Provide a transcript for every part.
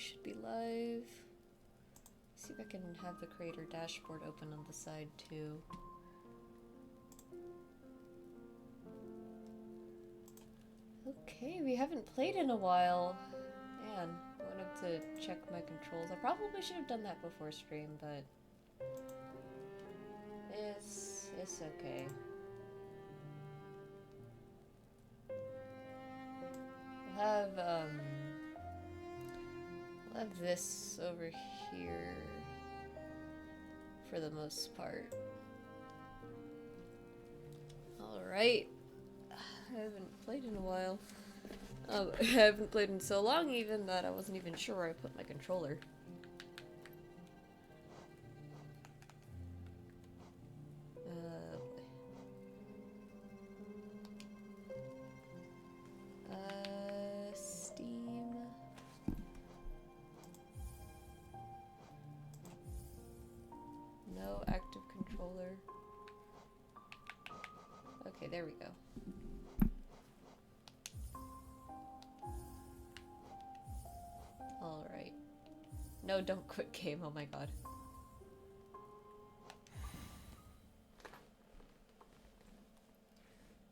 should be live. See if I can have the creator dashboard open on the side too. Okay, we haven't played in a while. Man, I wanted to check my controls. I probably should have done that before stream, but it's okay. We'll have this over here for the most part. Alright. I haven't played in a while. I haven't played in so long even that I wasn't even sure where I put my controller. Steam. No active controller. Okay, there we go. Alright. No, don't quit game, oh my god.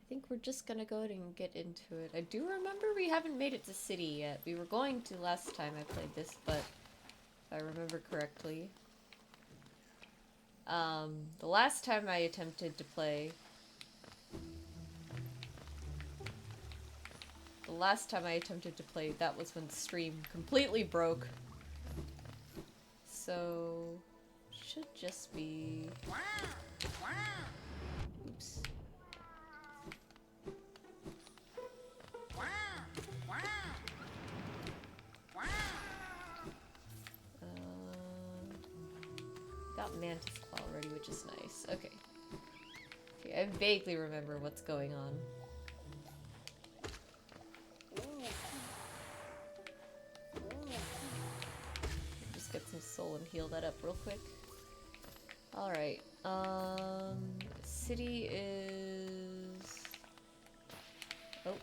I think we're just gonna go ahead and get into it. I do remember we haven't made it to city yet. We were going to last time I played this, but if I remember correctly. The last time I attempted to play... that was when stream completely broke. So... should just be... Oops. Got Mantis Claw already, which is nice. Okay. Okay, I vaguely remember what's going on. Just get some soul and heal that up real quick. Alright, city is... Oh.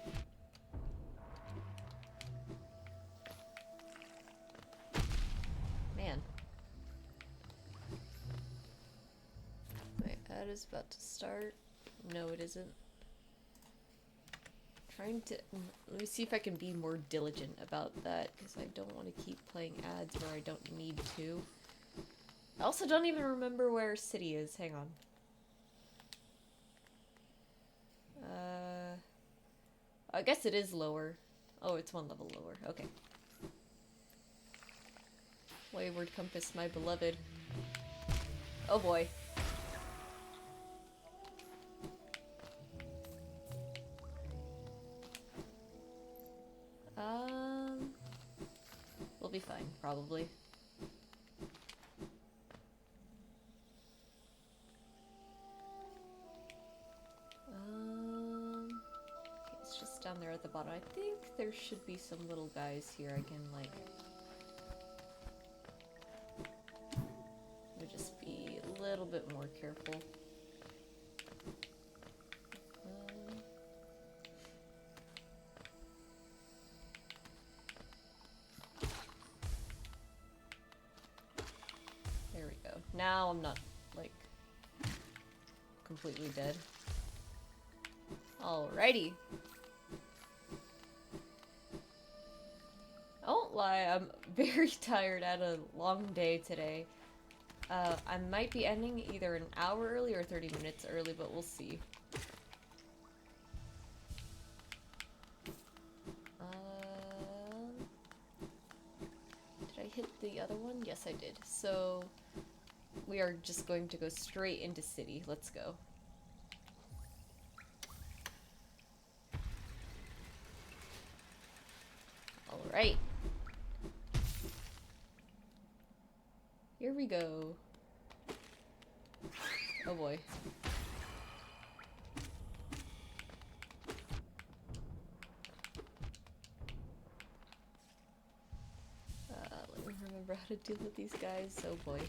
Man. My ad is about to start. No, it isn't. Trying to... Let me see if I can be more diligent about that, because I don't want to keep playing ads where I don't need to. I also don't even remember where city is. Hang on. I guess it is lower. Oh, it's one level lower. Okay. Wayward Compass, my beloved. Oh boy. We'll be fine, probably. Okay, it's just down there at the bottom. I think there should be some little guys here I can, like... I'll just be a little bit more careful. There we go. Now I'm not, like, completely dead. Alrighty. I won't lie, I'm very tired. I had a long day today. I might be ending either an hour early or 30 minutes early, but we'll see. Did I hit the other one? Yes, I did. So, we are just going to go straight into city. Let's go. Alright. Here we go. Oh boy. Let me remember how to deal with these guys. Oh boy.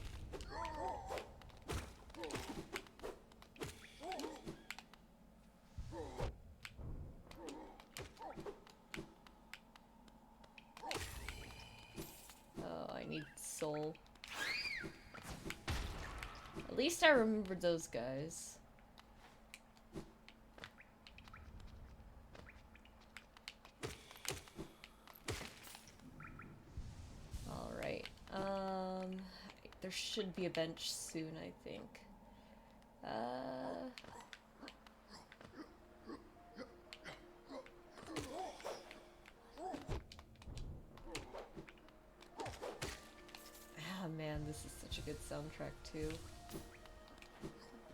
soul. At least I remembered those guys. Alright. There should be a bench soon, I think. Ah, man, this is such a good soundtrack, too.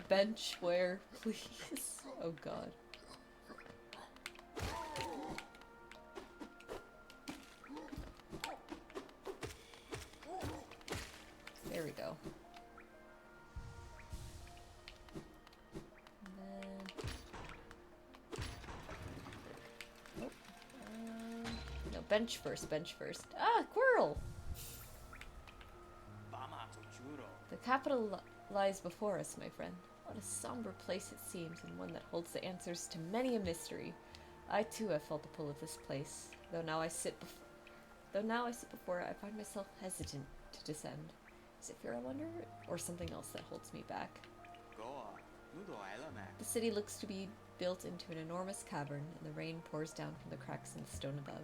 Bench where, please? Oh god. There we go. And then... Oh. No, bench first, bench first. Ah, Quirrell! The capital lies before us, my friend. What a somber place it seems, and one that holds the answers to many a mystery. I too have felt the pull of this place, though now I sit before it, I find myself hesitant to descend. Is it fear, I wonder, or something else that holds me back? The city looks to be built into an enormous cavern, and the rain pours down from the cracks in the stone above.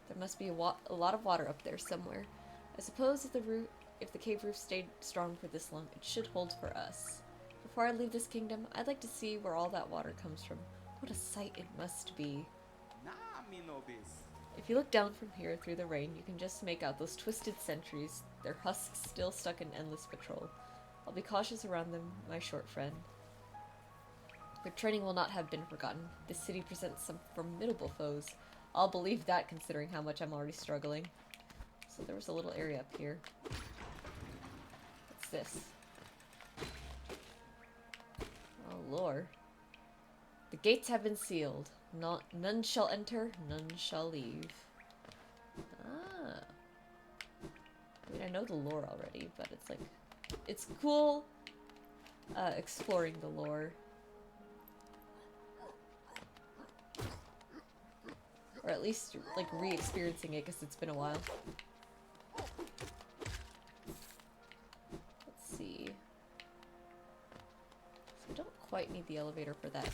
There must be a lot of water up there somewhere. I suppose if the cave roof stayed strong for this long, it should hold for us. Before I leave this kingdom, I'd like to see where all that water comes from. What a sight it must be. If you look down from here through the rain, you can just make out those twisted sentries, their husks still stuck in endless patrol. I'll be cautious around them, my short friend. Their training will not have been forgotten. This city presents some formidable foes. I'll believe that considering how much I'm already struggling. So there was a little area up here. What's this? Oh, lore. The gates have been sealed. None shall enter, none shall leave. Ah. I mean, I know the lore already, but it's like... It's cool exploring the lore. Or at least, like, re-experiencing it, because it's been a while. Let's see. So I don't quite need the elevator for that.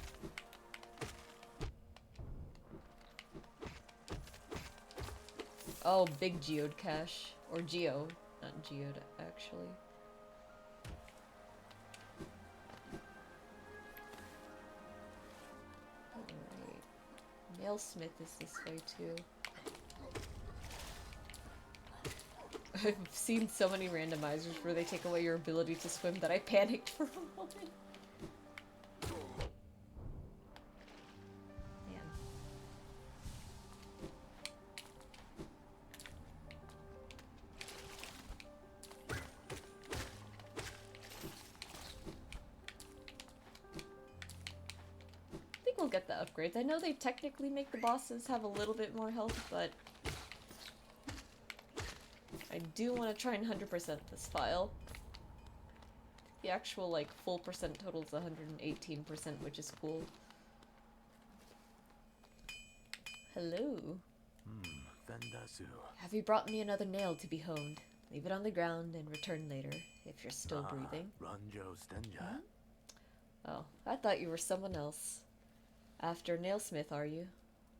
Oh, big geode cache. Or geo. Not geode, actually. Alright. Nailsmith is this way, too. I've seen so many randomizers where they take away your ability to swim that I panicked for a moment. Get the upgrades. I know they technically make the bosses have a little bit more health, but I do want to try and 100% this file. The actual, like, full percent total is 118%, which is cool. Hello. Have you brought me another nail to be honed? Leave it on the ground and return later, if you're still breathing. Huh? Oh, I thought you were someone else. After Nailsmith, are you?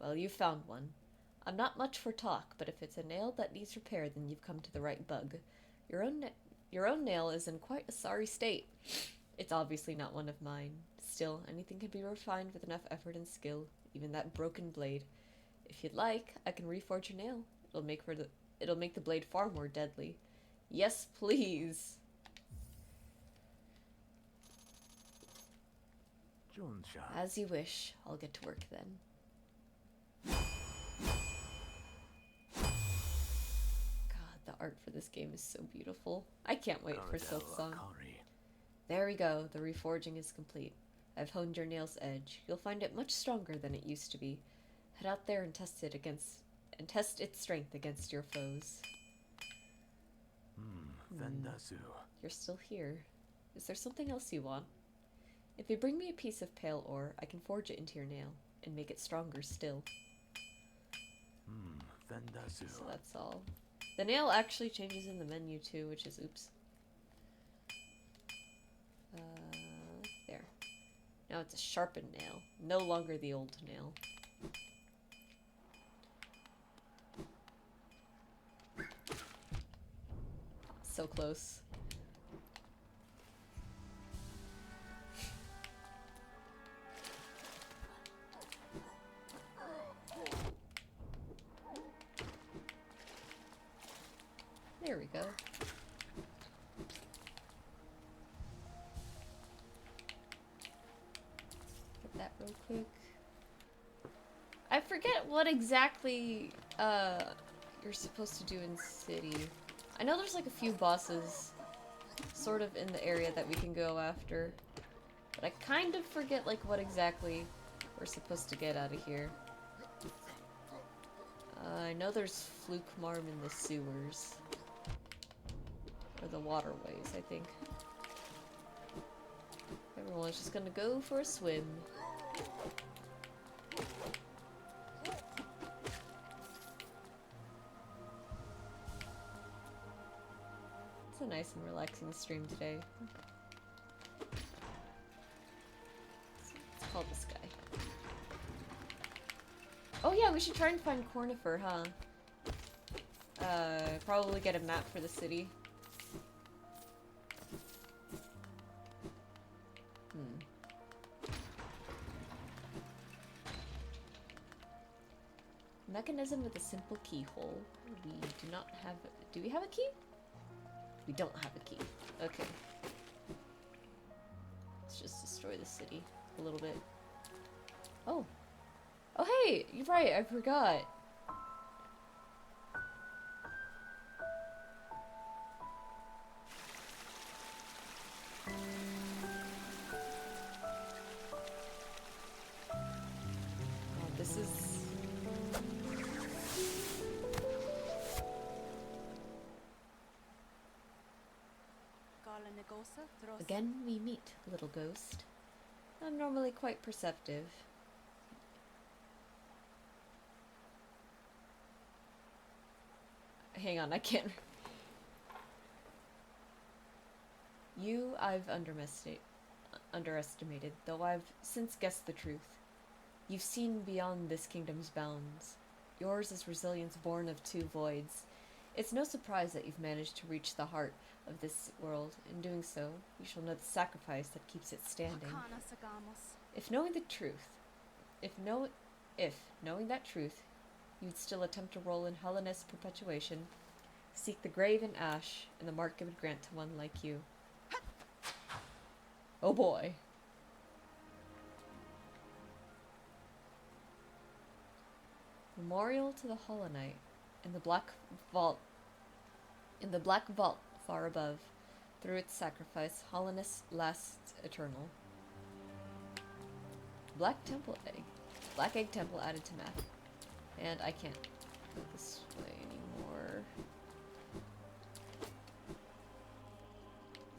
Well, you found one. I'm not much for talk, but if it's a nail that needs repair, then you've come to the right bug. Your own nail is in quite a sorry state. It's obviously not one of mine. Still, anything can be refined with enough effort and skill, even that broken blade. If you'd like, I can reforge your nail. It'll make the blade far more deadly. Yes, please. As you wish. I'll get to work then. God, the art for this game is so beautiful. I can't wait for Silksong. There we go. The reforging is complete. I've honed your nail's edge. You'll find it much stronger than it used to be. Head out there and test its strength against your foes. You're still here. Is there something else you want? If you bring me a piece of pale ore, I can forge it into your nail and make it stronger still. So that's all. The nail actually changes in the menu too, which is oops. There. Now it's a sharpened nail, no longer the old nail. So close. There we go. Get that real quick. I forget what exactly you're supposed to do in city. I know there's like a few bosses sort of in the area that we can go after, but I kind of forget like what exactly we're supposed to get out of here. I know there's Fluke Marm in the sewers. Or the waterways, I think. Everyone's just gonna go for a swim. It's a nice and relaxing stream today. Let's call this guy. Oh yeah, we should try and find Cornifer, huh? Probably get a map for the city. Mechanism with a simple keyhole. We do not have... Do we have a key? We don't have a key. Okay. Let's just destroy the city a little bit. Oh. Oh hey! You're right, I forgot. Oh, this is... Again we meet, little ghost. I'm normally quite perceptive. Hang on, I can't... You I've underestimated, though I've since guessed the truth. You've seen beyond this kingdom's bounds. Yours is resilience born of two voids. It's no surprise that you've managed to reach the heart of this world. In doing so, you shall know the sacrifice that keeps it standing. If knowing that truth, you'd still attempt to roll in Hellenist perpetuation, seek the grave in ash, and the mark it would grant to one like you. Oh boy. Memorial to the Hollow Knight in the black vault far above. Through its sacrifice, hollowness lasts eternal. Black egg temple added to map. And I can't go this way anymore.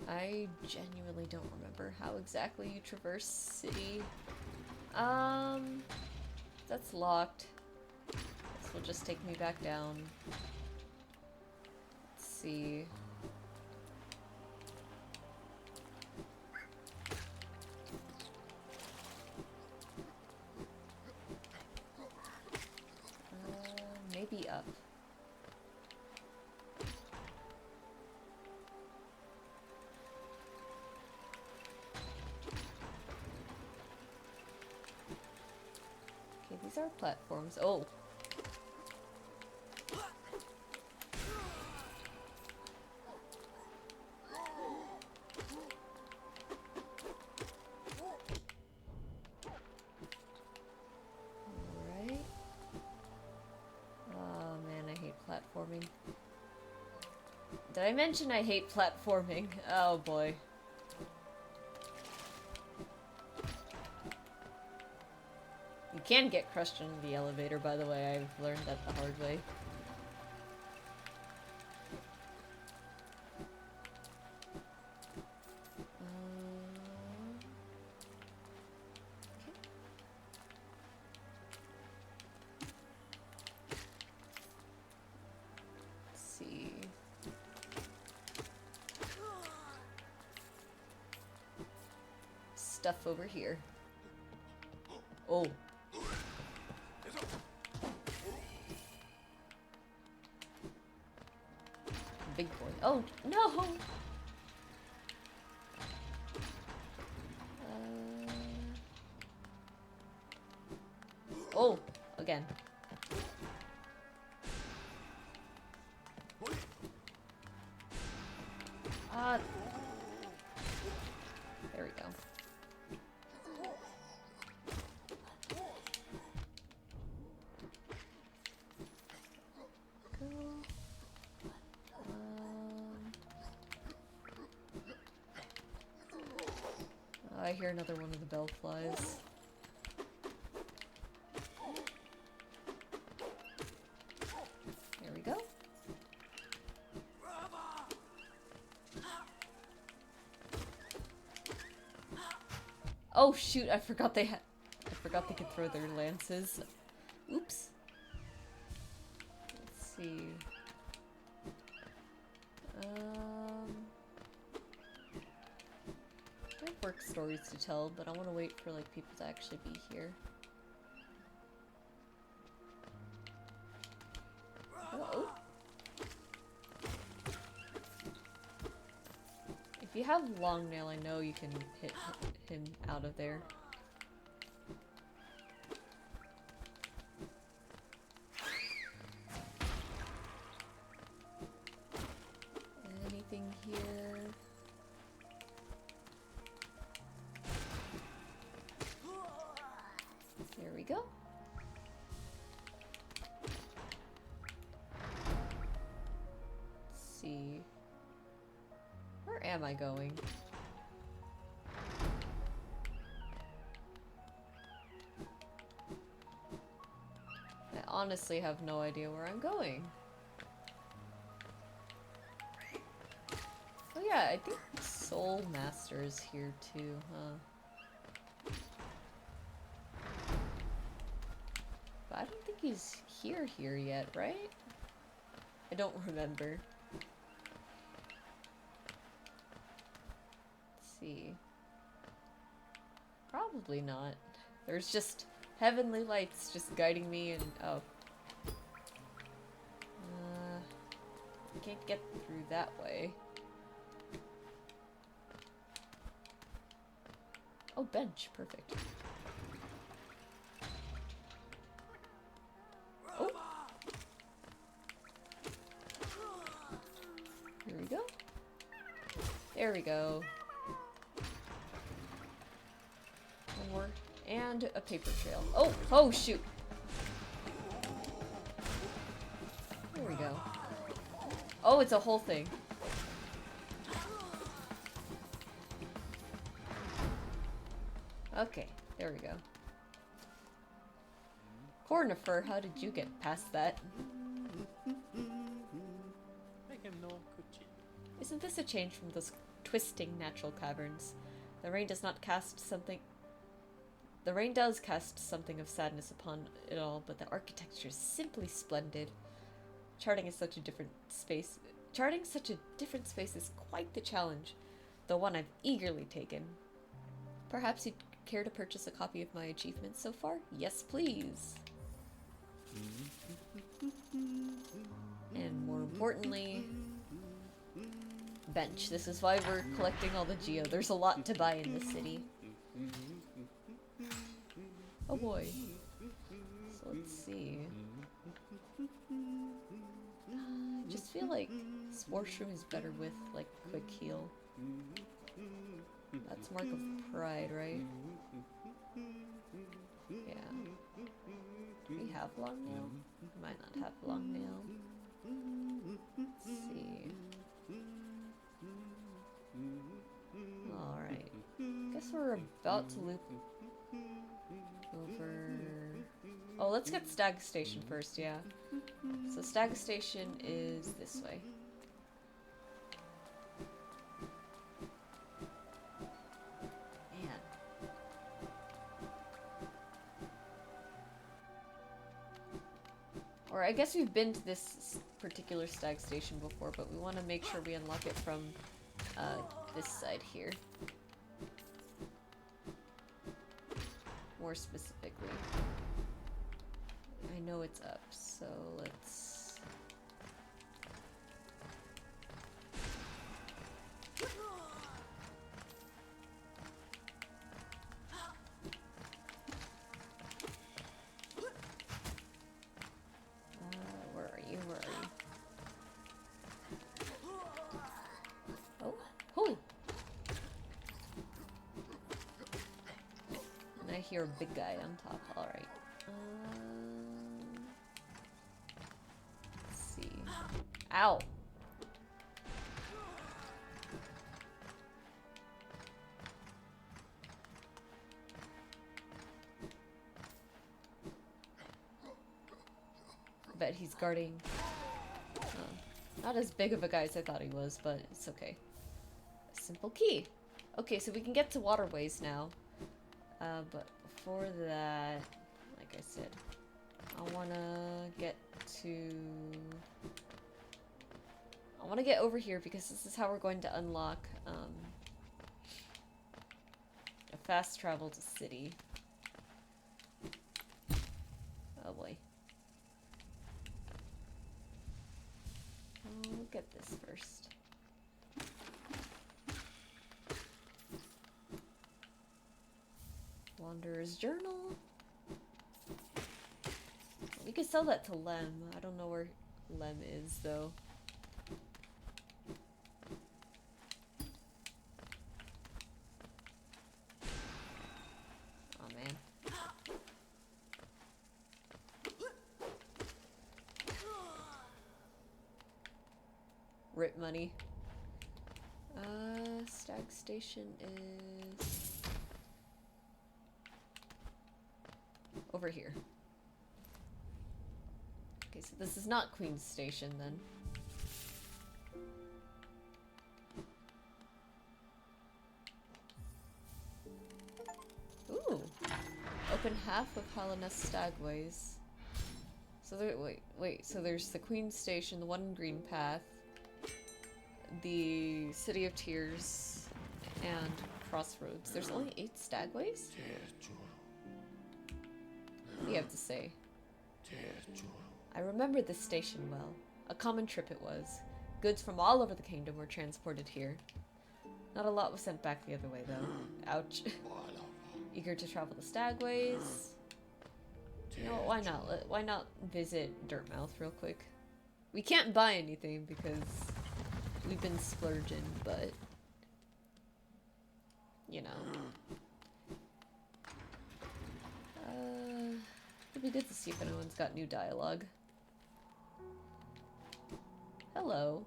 I genuinely don't remember how exactly you traverse city. That's locked. This will just take me back down. Let's see. Maybe up. Okay, these are platforms. Oh. Alright. Oh man, I hate platforming. Did I mention I hate platforming? Oh boy. You can get crushed in the elevator, by the way. I've learned that the hard way. Let's see. stuff over here. Oh. Big boy. Oh, no! Oh, again. There we go. I hear another one of the bellflies. There we go. Oh shoot, I forgot they could throw their lances. Oops. Let's see. I have work stories to tell, but I want to wait for like people to actually be here. Uh-oh. If you have Longnail, I know you can hit him out of there. Anything here? There we go. Let's see. Where am I going? I honestly have no idea where I'm going. Oh yeah, I think Soul Master is here too, huh? But I don't think he's here yet, right? I don't remember. Let's see. Probably not. There's just heavenly lights just guiding me and oh. Can't get through that way. Oh, bench. Perfect. Oh. Here we go. There we go. One more. And a paper trail. Oh! Oh, shoot! There we go. Oh, it's a whole thing. Okay, there we go. Cornifer, how did you get past that? Isn't this a change from those twisting natural caverns? The rain does cast something of sadness upon it all, but the architecture is simply splendid. Charting such a different space is quite the challenge, though one I've eagerly taken. Perhaps you'd care to purchase a copy of my achievements so far? Yes, please. And more importantly, bench. This is why we're collecting all the geo. There's a lot to buy in this city. Oh boy. So let's see. I just feel like Spore Shroom is better with, like, quick heal. That's Mark of Pride, right? Yeah. Do we have Longnail? We might not have Longnail. Let's see. Alright. Guess we're about to loop over... Oh, let's get Stag Station first, yeah. So Stag Station is this way. Man. Or I guess we've been to this particular Stag Station before, but we want to make sure we unlock it from this side here. more specifically. I know it's up, so let's... where are you? Where are you? Oh, holy! And I hear a big guy on top. All right. Let's see. Ow! I bet he's guarding. Not as big of a guy as I thought he was, but it's okay. A simple key. Okay, so we can get to waterways now. But before that, like I said, I want to get over here because this is how we're going to unlock a fast travel to city. Oh boy. I'll get this first. Wanderer's Journal. We could sell that to Lem. I don't know where Lem is, though. Oh, man. Rip money. Stag Station is... over here. Okay, so this is not Queen's Station, then. Ooh! Open half of Hallownest Stagways. So there, wait, so there's the Queen's Station, the one in Green Path, the City of Tears, and Crossroads. There's only 8 Stagways? What do you have to say? I remember this station well. A common trip it was. Goods from all over the kingdom were transported here. Not a lot was sent back the other way, though. Ouch. Eager to travel the Stagways? You know what, why not? Why not visit Dirtmouth real quick? We can't buy anything because we've been splurging, but... you know. It'd be good to see if anyone's got new dialogue. Hello.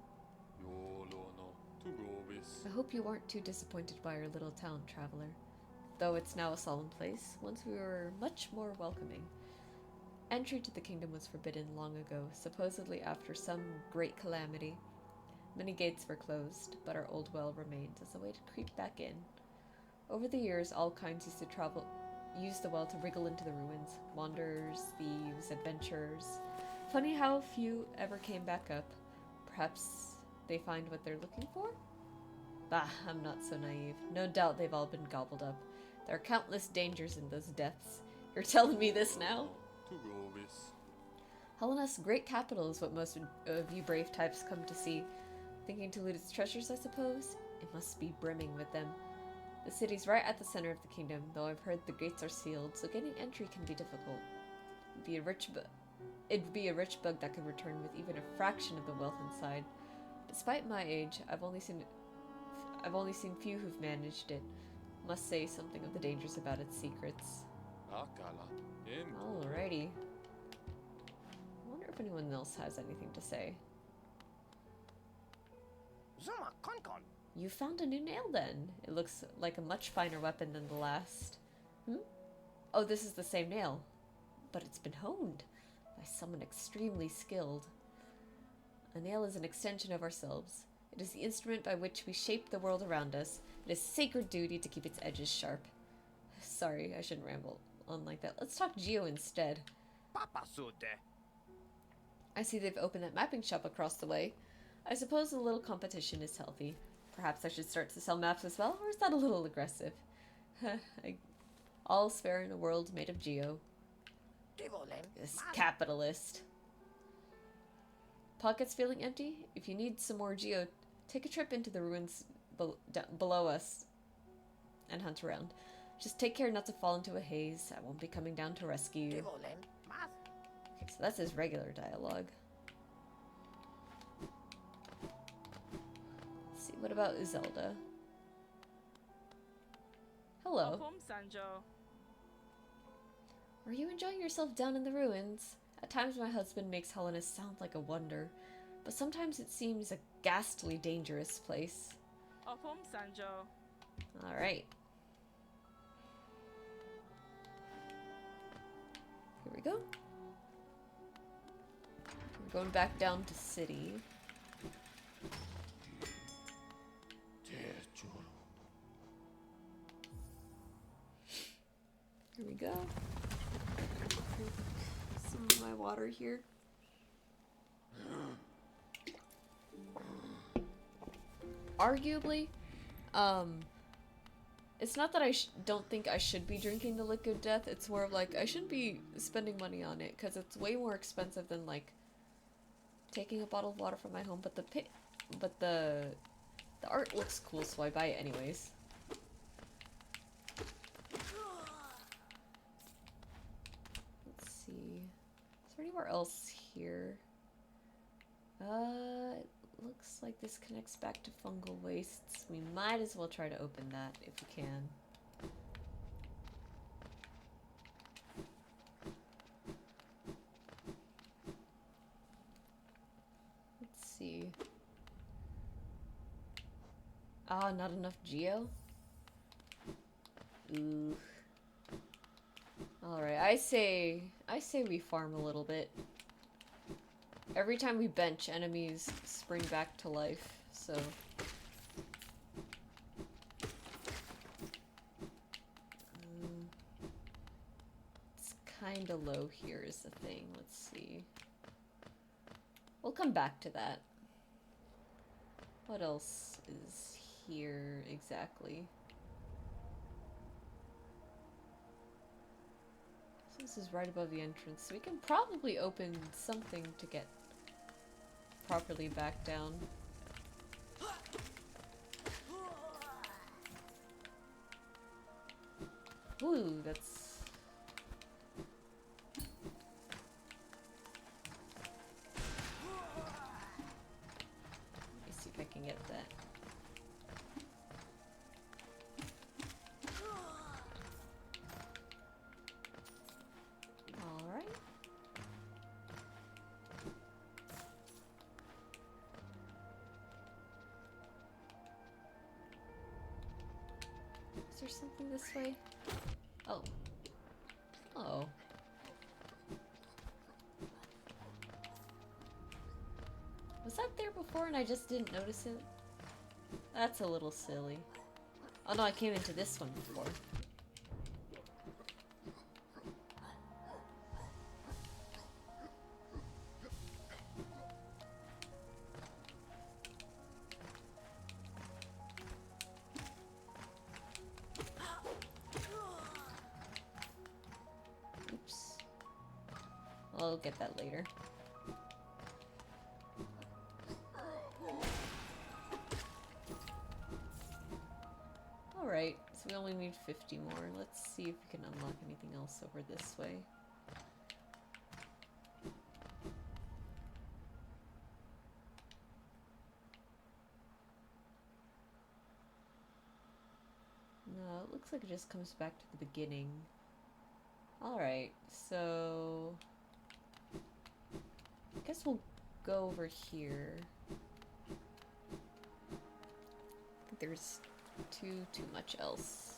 I hope you aren't too disappointed by our little town, traveler. Though it's now a solemn place, once we were much more welcoming. Entry to the kingdom was forbidden long ago, supposedly after some great calamity. Many gates were closed, but our old well remained as a way to creep back in. Over the years, all kinds used the well to wriggle into the ruins. Wanderers, thieves, adventurers. Funny how few ever came back up. Perhaps they find what they're looking for? Bah, I'm not so naive. No doubt they've all been gobbled up. There are countless dangers in those depths. You're telling me this now? Hallownest's great capital is what most of you brave types come to see. Thinking to loot its treasures, I suppose? It must be brimming with them. The city's right at the center of the kingdom, though I've heard the gates are sealed, so getting entry can be difficult. It'd be a rich bug that could return with even a fraction of the wealth inside. Despite my age, I've only seen few who've managed it. Must say something of the dangers about its secrets. Alrighty. I wonder if anyone else has anything to say. You found a new nail then. It looks like a much finer weapon than the last. Oh, this is the same nail. But it's been honed by someone extremely skilled. A nail is an extension of ourselves. It is the instrument by which we shape the world around us. It is sacred duty to keep its edges sharp. Sorry, I shouldn't ramble on like that. Let's talk Geo instead. I see they've opened that mapping shop across the way. I suppose a little competition is healthy. Perhaps I should start to sell maps as well, or is that a little aggressive? All's fair in a world made of Geo. This capitalist. Pockets feeling empty? If you need some more Geo, take a trip into the ruins below us and hunt around. Just take care not to fall into a haze. I won't be coming down to rescue you. Okay, so that's his regular dialogue. Let's see, what about Zelda? Hello. Are you enjoying yourself down in the ruins? At times my husband makes Hellenis sound like a wonder, but sometimes it seems a ghastly dangerous place. Alright. Here we go. We're going back down to city. Here we go. Some of my water here. Arguably, it's not that I don't think I should be drinking the liquid death. It's more of like I shouldn't be spending money on it because it's way more expensive than like taking a bottle of water from my home. But the art looks cool, so I buy it anyways. Let's see. Is there anywhere else here? It looks like this connects back to fungal wastes. We might as well try to open that if we can. Let's see. Ah, not enough Geo? Ooh. Alright, I say we farm a little bit. Every time we bench, enemies spring back to life, so... it's kinda low here is the thing. Let's see. We'll come back to that. What else is here exactly? So this is right above the entrance, so we can probably open something to get properly back down. Ooh, that's... let me see if I can get that. Alright. Is there something this way? Oh. Oh. Was that there before and I just didn't notice it? That's a little silly. Oh no, I came into this one before. Oops. I'll get that later. Alright, so we only need 50 more. Let's see if we can unlock anything else over this way. No, it looks like it just comes back to the beginning. Alright, so... I guess we'll go over here. I think there's too much else.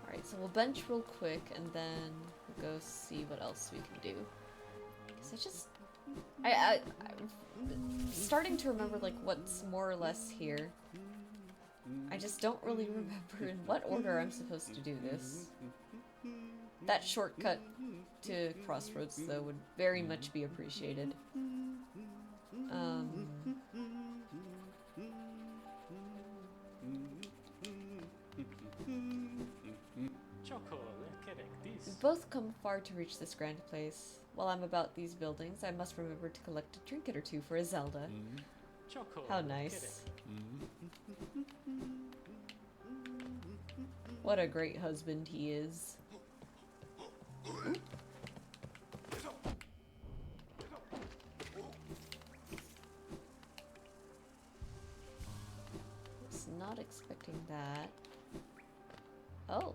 Alright, so we'll bench real quick and then we'll go see what else we can do. Because I'm starting to remember like what's more or less here. I just don't really remember in what order I'm supposed to do this. That shortcut to Crossroads, though, would very much be appreciated. We've both come far to reach this grand place. While I'm about these buildings, I must remember to collect a trinket or two for a Zelda. How nice. What a great husband he is. Was not expecting that. Oh.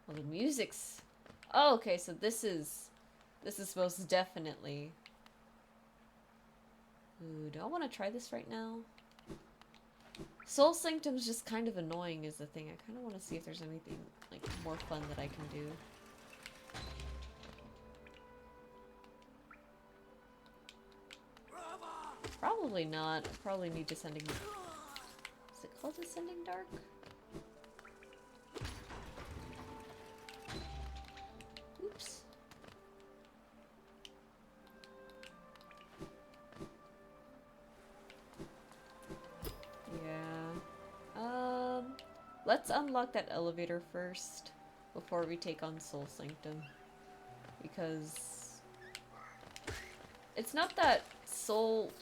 Well, the music's... Oh, okay, so this is most definitely... Ooh, do I want to try this right now? Soul Sanctum's just kind of annoying is the thing. I kind of want to see if there's anything, like, more fun that I can do. Probably not. I probably need Descending... Is it called Descending Dark? Oops. Yeah. Let's unlock that elevator first before we take on Soul Sanctum. Because it's not that Soul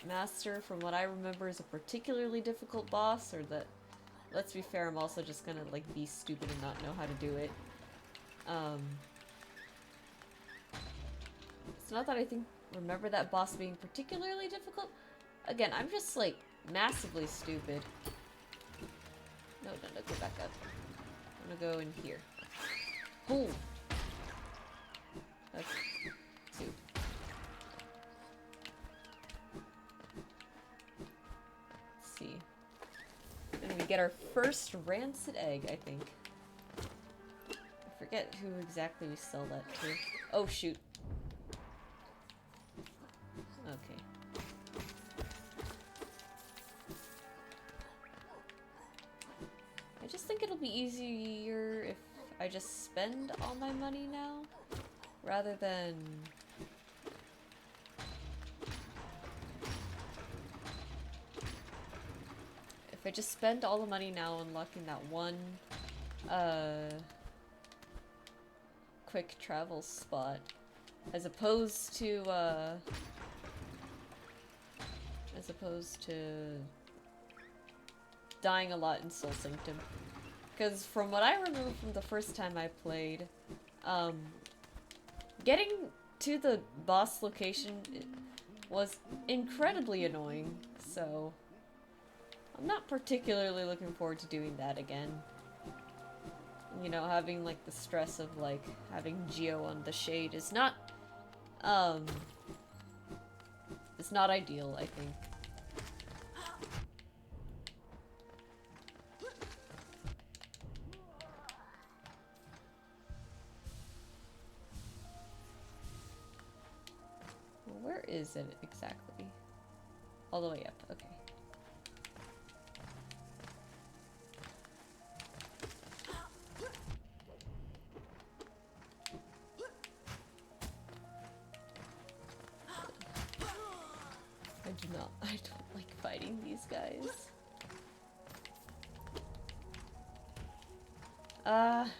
Master, from what I remember, is a particularly difficult boss, or that, let's be fair, I'm also just gonna, like, be stupid and not know how to do it. It's not that I remember that boss being particularly difficult. Again, I'm just, like, massively stupid. No, go back up. I'm gonna go in here. Boom! That's two. Let's see. And we get our first rancid egg, I think. I forget who exactly we sell that to. Oh, shoot. Okay. I just think it'll be easier if I just spend all my money now, rather than... If I just spend all the money now unlocking that one, quick travel spot, as opposed to dying a lot in Soul Sanctum. Because from what I remember from the first time I played, getting to the boss location was incredibly annoying, so I'm not particularly looking forward to doing that again. You know, having, like, the stress of, like, having Geo on the Shade is not, it's not ideal, I think. Where is it exactly? All the way up, okay. I don't like fighting these guys.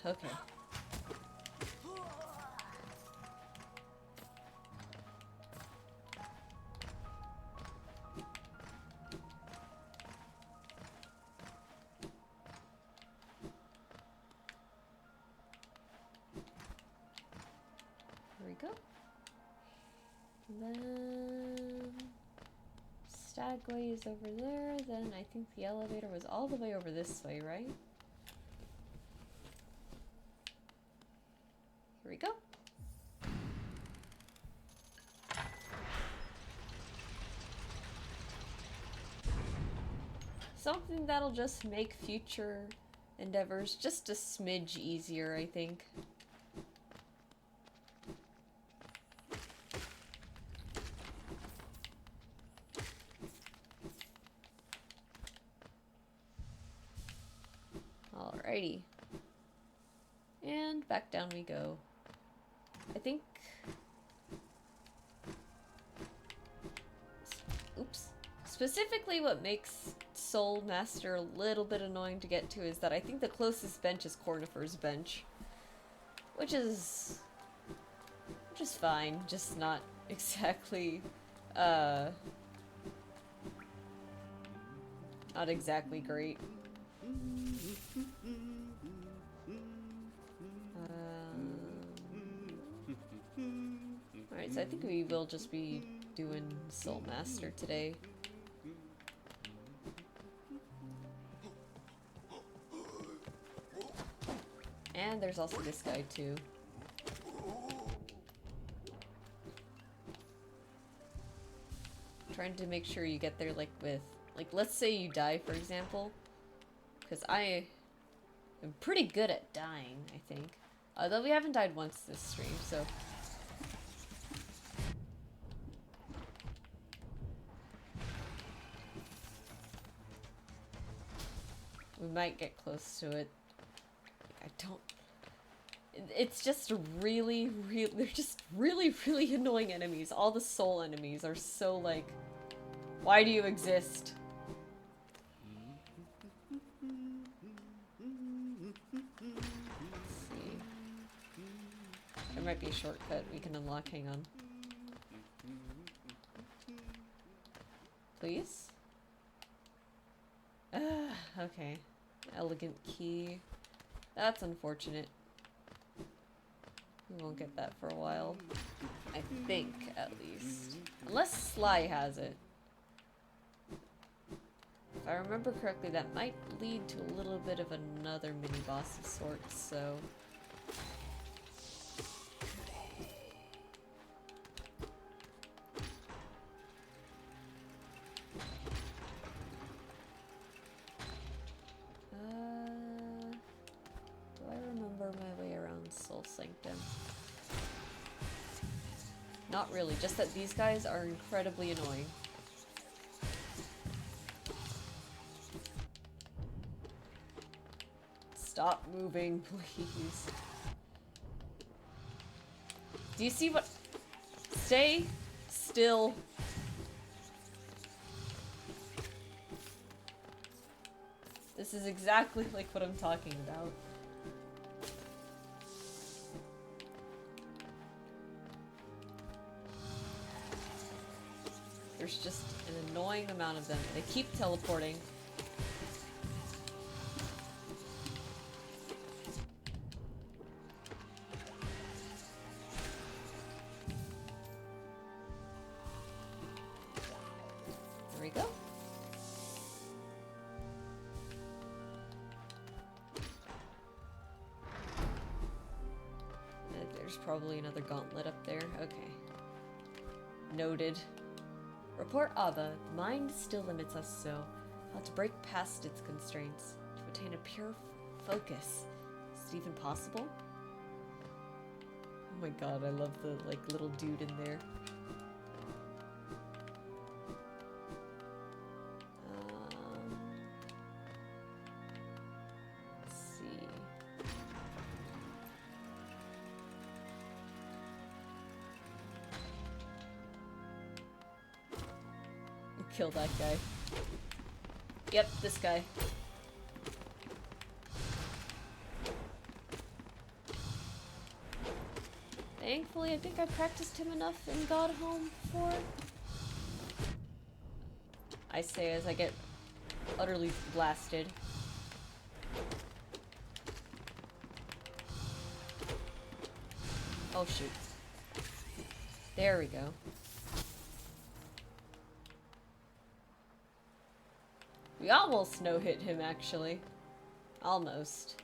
Okay. Here we go. And then Stagway is over there, then I think the elevator was all the way over this way, right? Here we go. Something that'll just make future endeavors just a smidge easier, I think. Alrighty. back down we go. I think... Oops. Specifically what makes Soul Master a little bit annoying to get to is that I think the closest bench is Cornifer's bench. Which is fine, just not exactly, not exactly great. Alright, so I think we will just be doing Soul Master today. And there's also this guy too. Trying to make sure you get there like with, like let's say you die for example. Because I am pretty good at dying, I think. Although we haven't died once this stream, so... we might get close to it. I don't... It's just really, they're just really, really annoying enemies. All the soul enemies are so like, why do you exist? Let's see. There might be a shortcut we can unlock, hang on. Please? Okay. Elegant key. That's unfortunate. We won't get that for a while. I think, at least. Unless Sly has it. If I remember correctly, that might lead to a little bit of another mini-boss of sorts, so... do I remember my way around Soul Sanctum? Not really, just that these guys are incredibly annoying. Stop moving, please. Do you see what? Stay still. This is exactly like what I'm talking about. There's just an annoying amount of them. They keep teleporting. There we go. There's probably another gauntlet up there. Okay. Noted. Report Ava, mind still limits us so. How to break past its constraints. To attain a pure focus. Is it even possible? Oh my god, I love the like little dude in there. Let's see. Kill that guy. Yep, this guy. Thankfully, I think I practiced him enough in God Home before. I say as I get utterly blasted. Oh shoot. There we go. We almost no-hit him, actually. Almost.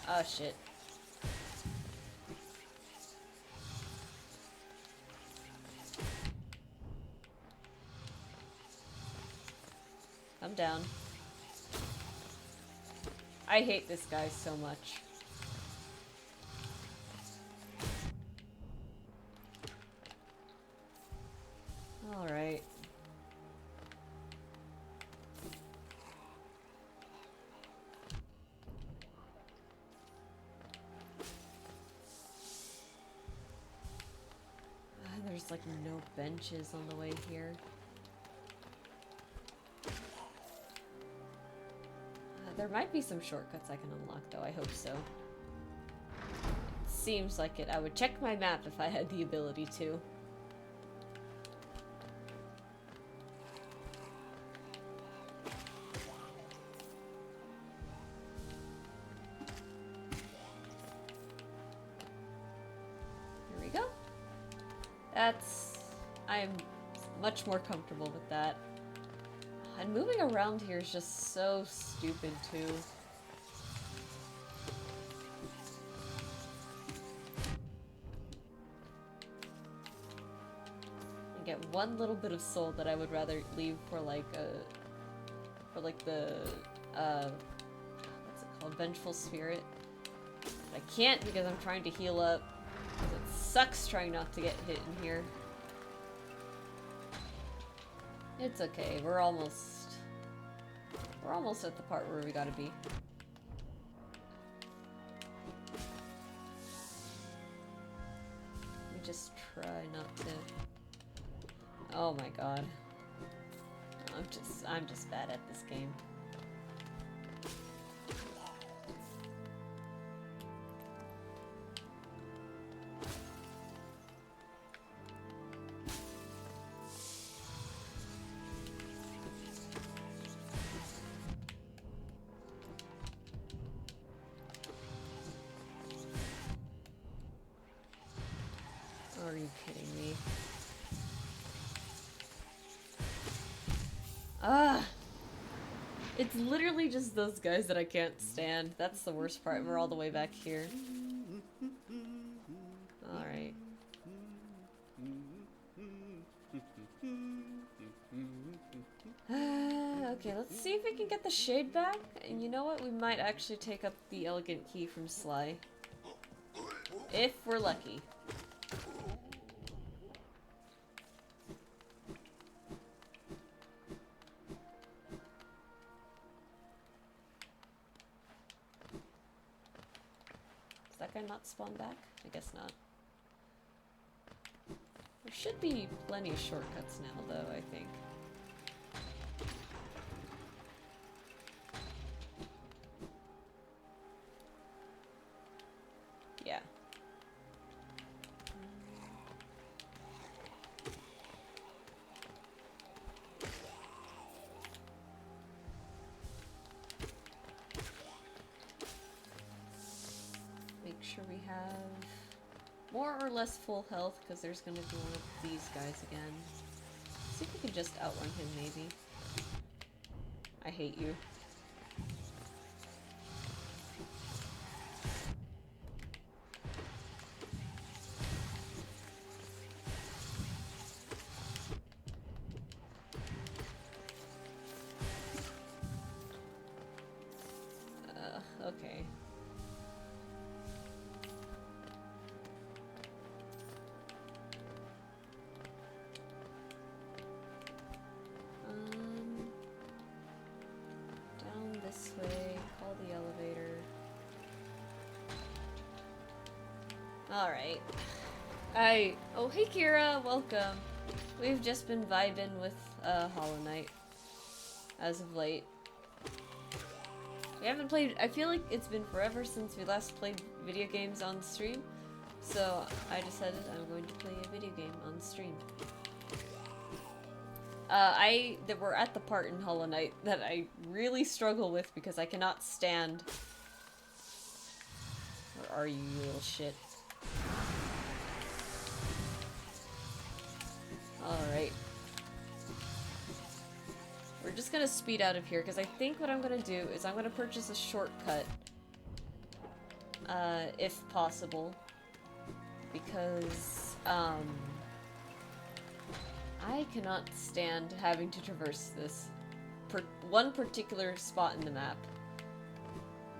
Oh, shit. I'm down. I hate this guy so much. Alright. like no benches on the way here. There might be some shortcuts I can unlock though, I hope so. It seems like it. I would check my map if I had the ability to. I'm much more comfortable with that. And moving around here is just so stupid, too. I get one little bit of soul that I would rather leave for, like, the, what's it called? Vengeful Spirit. But I can't because I'm trying to heal up. It sucks trying not to get hit in here. It's okay, we're almost at the part where we gotta be. Let me just try not to... Oh my god. I'm just bad at this game. Are you kidding me? It's literally just those guys that I can't stand. That's the worst part. We're all the way back here. Alright. Okay, let's see if we can get the shade back. And you know what? We might actually take up the elegant key from Sly. If we're lucky. Does that guy not spawn back? I guess not. There should be plenty of shortcuts now, though, I think. Yeah. Make sure we have more or less full health, because there's going to be one of these guys again. See if we can just outrun him, maybe. I hate you. Okay. Down this way, call the elevator. Alright. Oh hey Kira, welcome. We've just been vibing with Hollow Knight as of late. We haven't played, I feel like it's been forever since we last played video games on stream, so I decided I'm going to play a video game on stream. We're at the part in Hollow Knight that I really struggle with because I cannot stand. Where are you, you little shit? Alright. We're just gonna speed out of here, because I think what I'm gonna do is I'm gonna purchase a shortcut. If possible. Because, I cannot stand having to traverse this one particular spot in the map.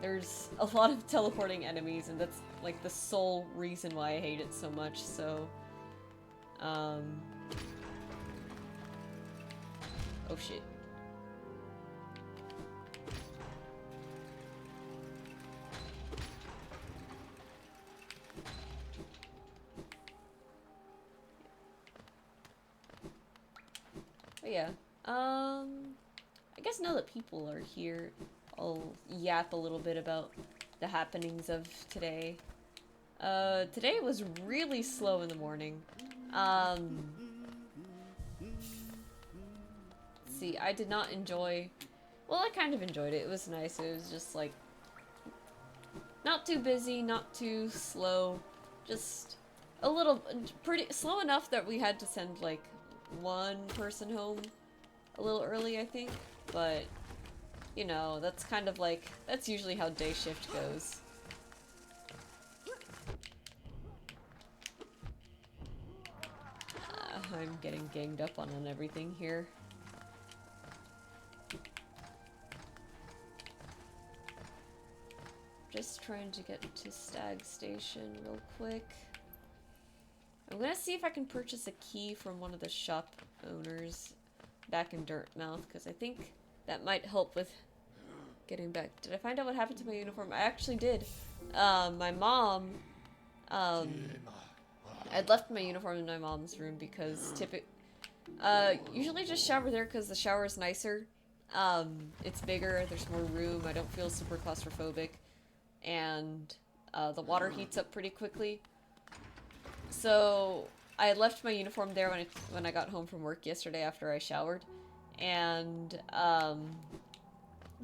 There's a lot of teleporting enemies, and that's, like, the sole reason why I hate it so much, so... Oh shit. But yeah, I guess now that people are here, I'll yap a little bit about the happenings of today. Today was really slow in the morning. See, I did not enjoy... Well, I kind of enjoyed it. It was nice. It was just, like, not too busy, not too slow. Just a little... pretty slow enough that we had to send, like, one person home a little early, I think. But, you know, that's kind of like... That's usually how day shift goes. I'm getting ganged up on everything here. Just trying to get to Stag Station real quick. I'm gonna see if I can purchase a key from one of the shop owners back in Dirtmouth, because I think that might help with getting back. Did I find out what happened to my uniform? I actually did. My mom, I'd left my uniform in my mom's room because usually just shower there because the shower is nicer. It's bigger, there's more room, I don't feel super claustrophobic, and the water heats up pretty quickly. So I had left my uniform there when I got home from work yesterday after I showered, and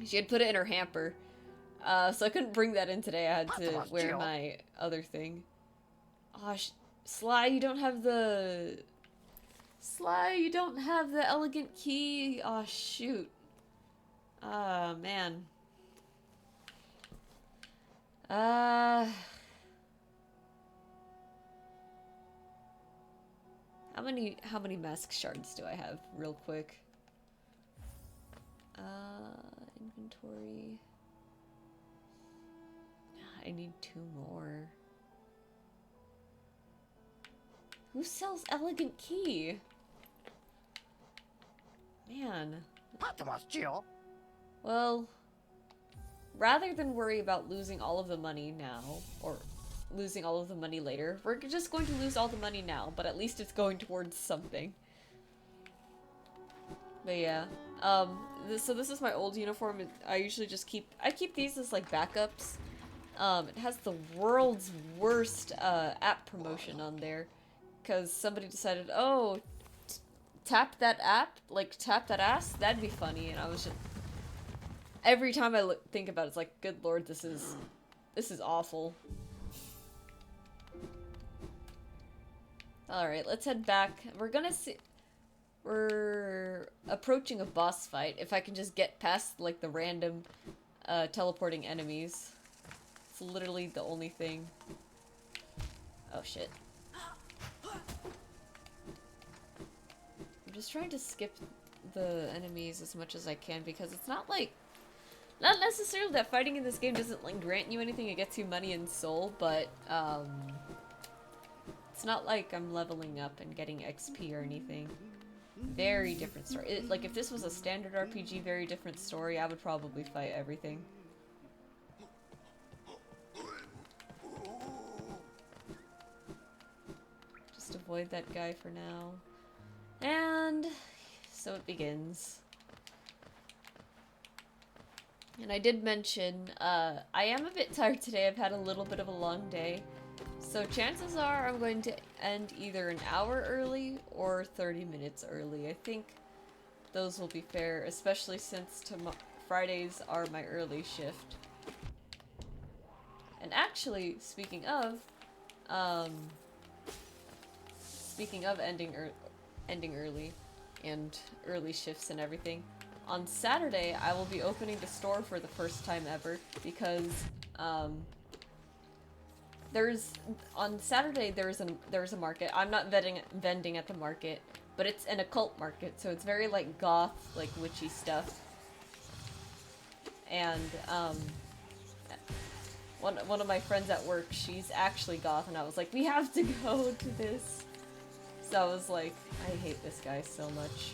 she had put it in her hamper, so I couldn't bring that in today. I had to wear my other thing. Oh, Sly, you don't have the... Sly, you don't have the elegant key. Oh, shoot. Ah, man. How many mask shards do I have, real quick? Inventory. I need 2 more. Who sells elegant key? Man. Well, rather than worry about losing all of the money now, or losing all of the money later, we're just going to lose all the money now, but at least it's going towards something. But yeah, so this is my old uniform. I usually just keep these as like backups. It has the world's worst app promotion on there, because somebody decided, oh, tap that app, like tap that ass, that'd be funny, and I was just, every time I think about it, it's like, good lord, this is awful. Alright, let's head back. We're approaching a boss fight. If I can just get past, like, the random teleporting enemies. It's literally the only thing. Oh, shit. I'm just trying to skip the enemies as much as I can, because it's not necessarily that fighting in this game doesn't, like, grant you anything. It gets you money and soul, but, it's not like I'm leveling up and getting XP or anything. Very different story. Like, if this was a standard RPG, very different story, I would probably fight everything. Just avoid that guy for now. And so it begins. And I did mention, I am a bit tired today. I've had a little bit of a long day. So chances are I'm going to end either an hour early or 30 minutes early. I think those will be fair, especially since Fridays are my early shift. And actually, speaking of ending early and early shifts and everything, on Saturday I will be opening the store for the first time ever, because on Saturday there's a market. I'm not vending at the market, but it's an occult market, so it's very like goth, like witchy stuff. And one of my friends at work, she's actually goth, and I was like, we have to go to this. So I was like, I hate this guy so much.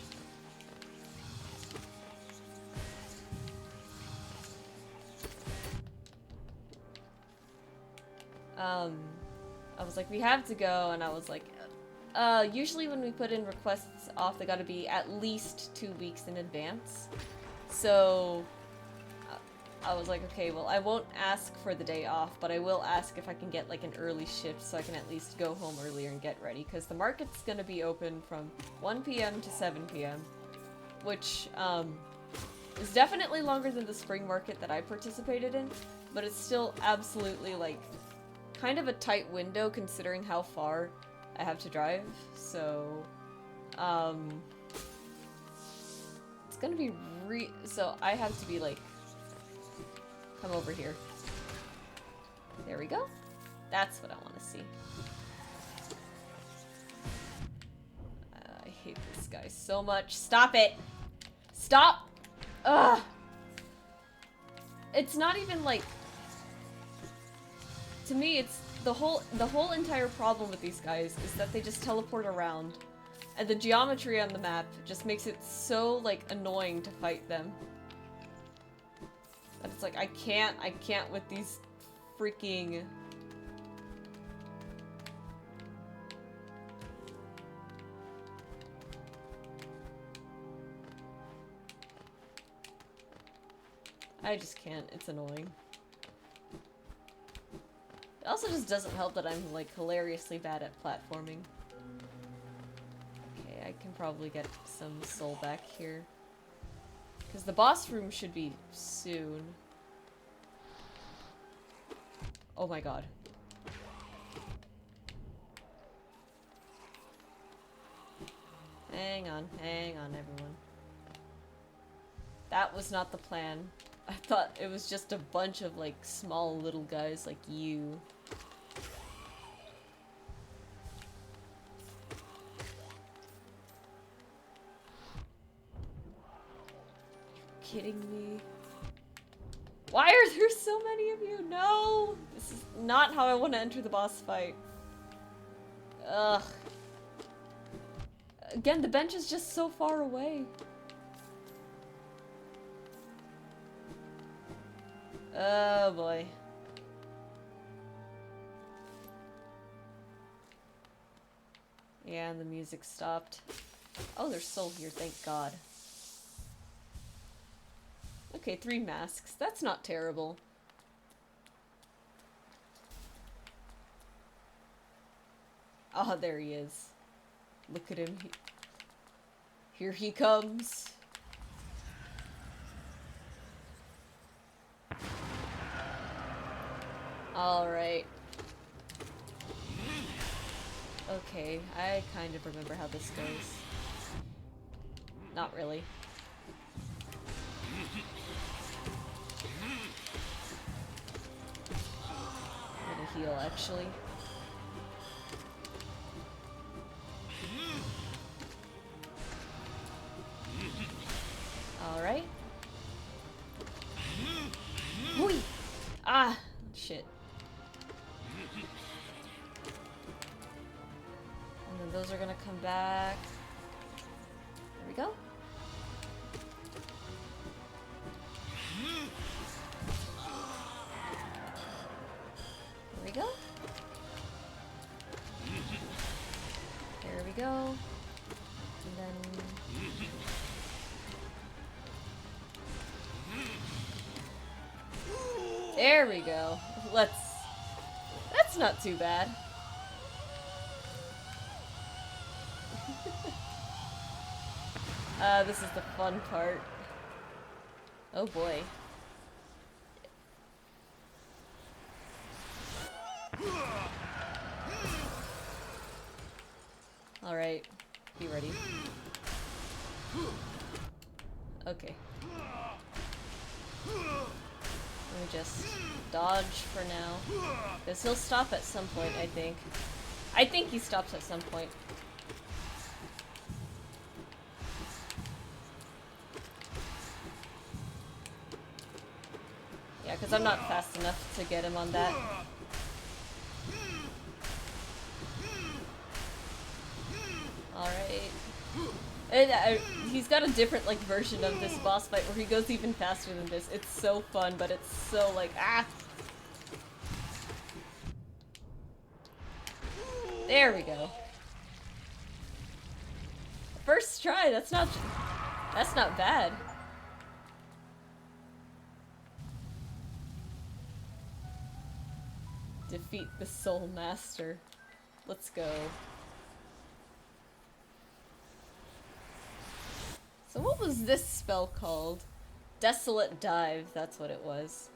I was like, we have to go, and I was like, Usually when we put in requests off, they gotta be at least 2 weeks in advance. So, I was like, okay, well, I won't ask for the day off, but I will ask if I can get, like, an early shift so I can at least go home earlier and get ready, because the market's gonna be open from 1 p.m. to 7 p.m., which, is definitely longer than the spring market that I participated in, but it's still absolutely, like, kind of a tight window considering how far I have to drive, so, it's gonna be so I have to be, like, come over here. There we go. That's what I want to see. I hate this guy so much. Stop it! Stop! Ugh! It's not even, like... To me, it's... The whole entire problem with these guys is that they just teleport around. And the geometry on the map just makes it so, like, annoying to fight them. But it's like, I can't with these freaking... I just can't, it's annoying. It also just doesn't help that I'm, like, hilariously bad at platforming. Okay, I can probably get some soul back here. Because the boss room should be soon. Oh my god. Hang on, everyone. That was not the plan. I thought it was just a bunch of, like, small little guys like you. Kidding me? Why are there so many of you? No! This is not how I want to enter the boss fight. Ugh. Again, the bench is just so far away. Oh boy. Yeah, and the music stopped. Oh, there's soul here, thank God. Okay, 3 masks. That's not terrible. Ah, there he is. Look at him. Here he comes. Alright. Okay, I kind of remember how this goes. Not really. I'm gonna heal, actually. Alright. Whee! Ah! Shit. And then those are gonna come back. There we go. There we go. There we go. And then... There we go. That's not too bad. This is the fun part. Oh boy. Alright. Be ready. Okay. Let me just dodge for now. Because he'll stop at some point, I think. I think he stops at some point. Yeah, because I'm not fast enough to get him on that. Alright. And, he's got a different, like, version of this boss fight where he goes even faster than this. It's so fun, but it's so, like, ah! There we go. First try, that's not bad. Defeat the Soul Master. Let's go. So what was this spell called? Desolate Dive, that's what it was.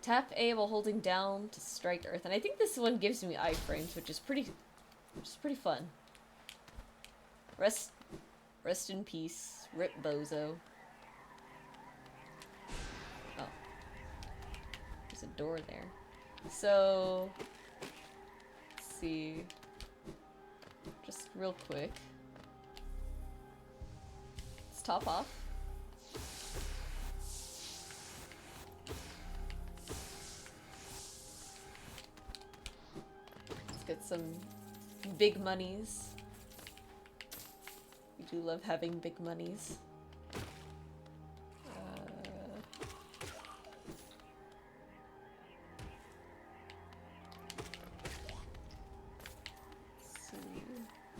Tap A while holding down to strike Earth. And I think this one gives me iframes, which is pretty fun. Rest in peace. Rip Bozo. Oh. There's a door there. So, let's see. Just real quick. Let's top off. Let's get some big monies. We do love having big monies.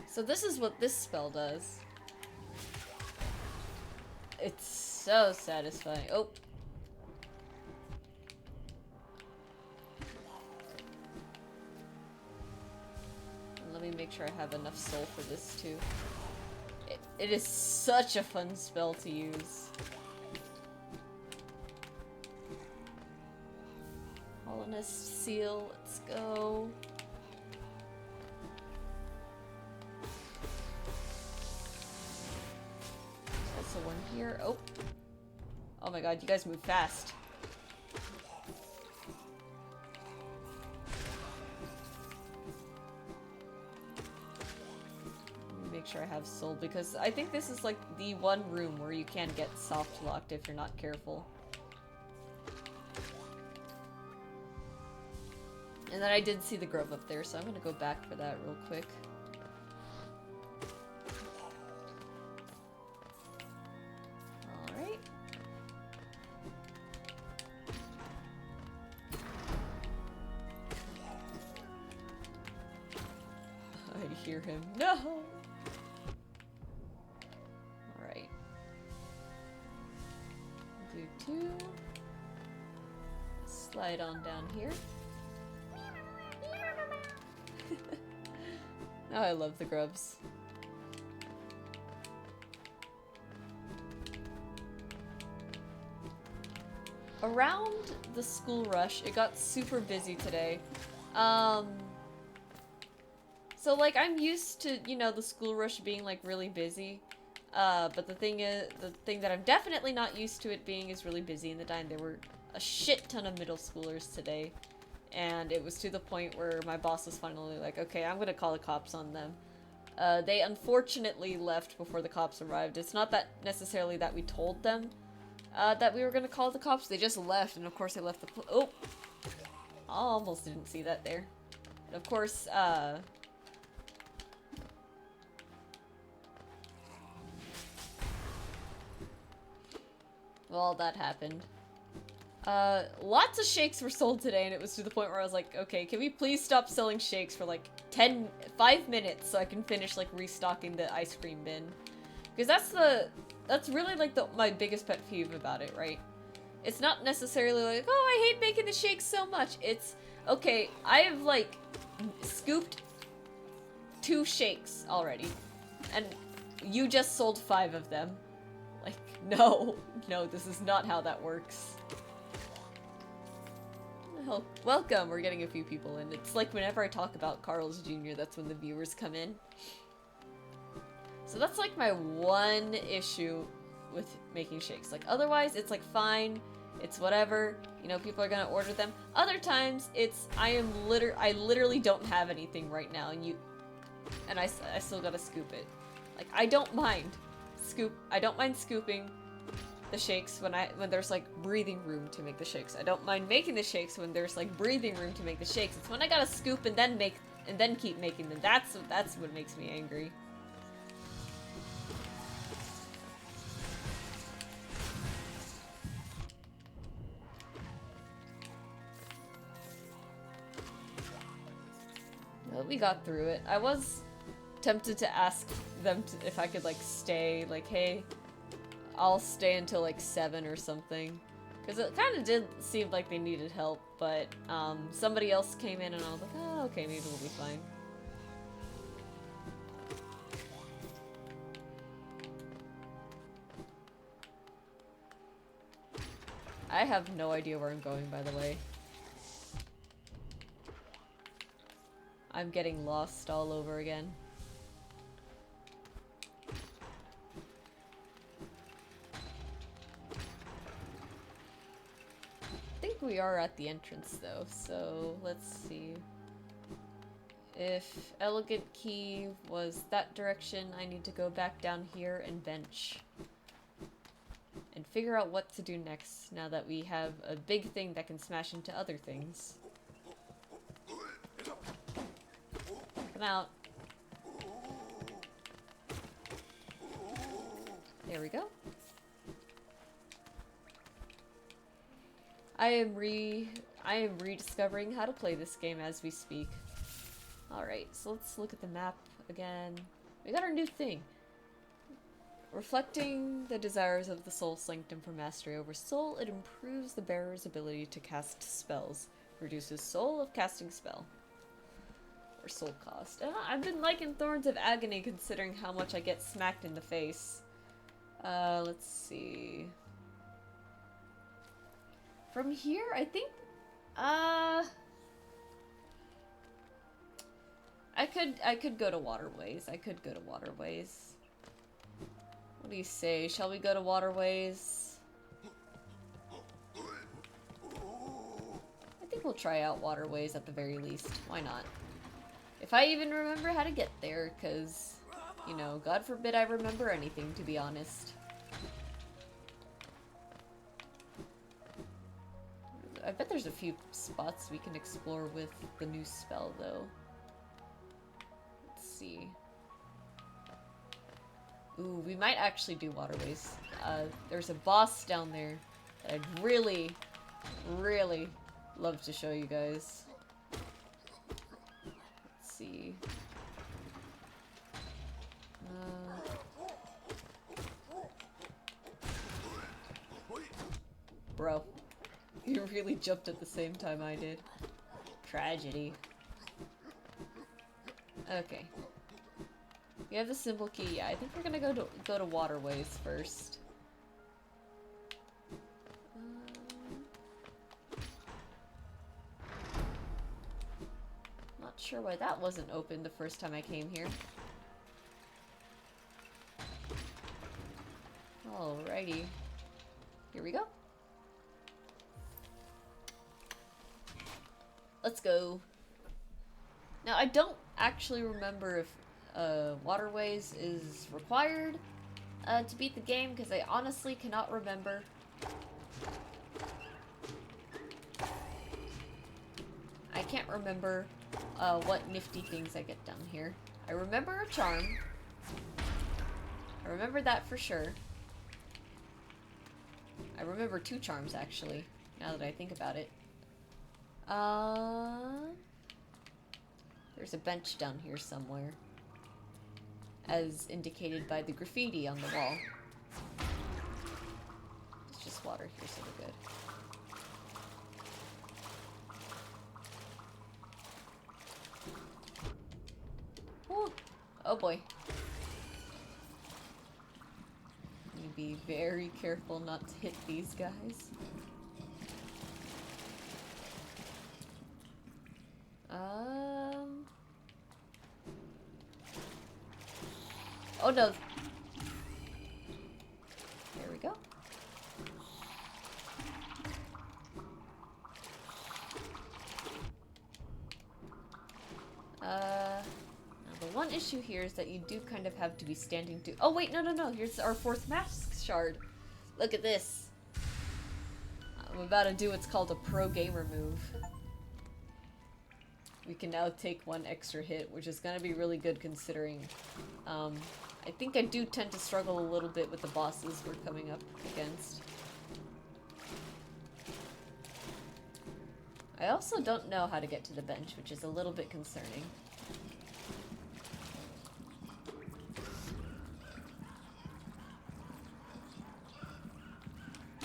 So this is what this spell does. It's so satisfying. Oh. Let me make sure I have enough soul for this too. It is such a fun spell to use. Hollowness Seal, let's go. Also one here. Oh. Oh my god, you guys move fast. Make sure I have soul, because I think this is like the one room where you can get soft locked if you're not careful. And then I did see the grove up there, so I'm gonna go back for that real quick. Alright. I hear him. No! Do 2. Slide on down here. Now I love the grubs. Around the school rush, it got super busy today. So like I'm used to, you know, the school rush being like really busy. But the thing that I'm definitely not used to it being is really busy in the dine. There were a shit ton of middle schoolers today, and it was to the point where my boss was finally like, okay, I'm gonna call the cops on them. They unfortunately left before the cops arrived. It's not that necessarily that we told them that we were gonna call the cops. They just left, and of course they left the oh! I almost didn't see that there. And of course, well, that happened. Lots of shakes were sold today, and it was to the point where I was like, okay, can we please stop selling shakes for like 5 minutes so I can finish like restocking the ice cream bin? Because that's really like my biggest pet peeve about it, right? It's not necessarily like, oh, I hate making the shakes so much. It's, okay, I have like scooped 2 shakes already, and you just sold 5 of them. Like, no, this is not how that works. Oh, welcome, we're getting a few people in. It's like whenever I talk about Carl's Jr., that's when the viewers come in. So that's like my one issue with making shakes. Like, otherwise, it's like fine, it's whatever, you know, people are gonna order them. Other times, it's, I literally don't have anything right now, and I still gotta scoop it. Like, I don't mind scooping the shakes when there's like breathing room to make the shakes. I don't mind making the shakes when there's like breathing room to make the shakes. It's when I gotta scoop and then keep making them. That's what makes me angry. Well, we got through it. I was tempted to ask them if I could, like, stay. Like, hey, I'll stay until, like, 7 or something. Because it kind of did seem like they needed help, but somebody else came in and I was like, oh, okay, maybe we'll be fine. I have no idea where I'm going, by the way. I'm getting lost all over again. I think we are at the entrance though, so let's see. If Elegant Key was that direction, I need to go back down here and bench. And figure out what to do next, now that we have a big thing that can smash into other things. Come out. There we go. I am rediscovering how to play this game as we speak. Alright, so let's look at the map again. We got our new thing. Reflecting the desires of the Soul Sanctum for mastery over soul, it improves the bearer's ability to cast spells. Reduces soul of casting spell. Or soul cost. I've been liking Thorns of Agony considering how much I get smacked in the face. Let's see. From here, I think, I could go to Waterways. I could go to Waterways. What do you say? Shall we go to Waterways? I think we'll try out Waterways at the very least. Why not? If I even remember how to get there, because, you know, God forbid I remember anything, to be honest. I bet there's a few spots we can explore with the new spell, though. Let's see. Ooh, we might actually do Waterways. There's a boss down there that I'd really, really love to show you guys. Let's see. Bro, you really jumped at the same time I did. Tragedy. Okay. We have the symbol key. Yeah, I think we're gonna go to Waterways first. Not sure why that wasn't open the first time I came here. Alrighty. Here we go. Let's go. Now, I don't actually remember if Waterways is required to beat the game, because I honestly cannot remember. I can't remember what nifty things I get down here. I remember a charm. I remember that for sure. I remember 2 charms, actually, now that I think about it. There's a bench down here somewhere, as indicated by the graffiti on the wall. It's just water here, so we're good. Ooh. Oh boy. You be very careful not to hit these guys. Oh no. There we go. Now the one issue here is that you do kind of have to be standing to— oh wait, no, here's our 4th mask shard. Look at this. I'm about to do what's called a pro gamer move. We can now take 1 extra hit, which is gonna be really good considering, I think I do tend to struggle a little bit with the bosses we're coming up against. I also don't know how to get to the bench, which is a little bit concerning.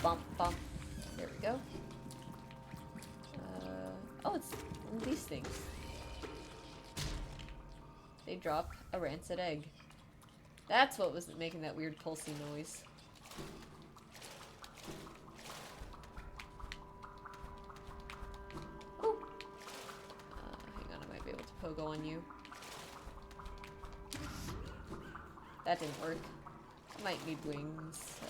Bump, bump. There we go. Oh, it's these things. They drop a rancid egg. That's what was making that weird pulsing noise. Oh! Hang on, I might be able to pogo on you. That didn't work. I might need wings.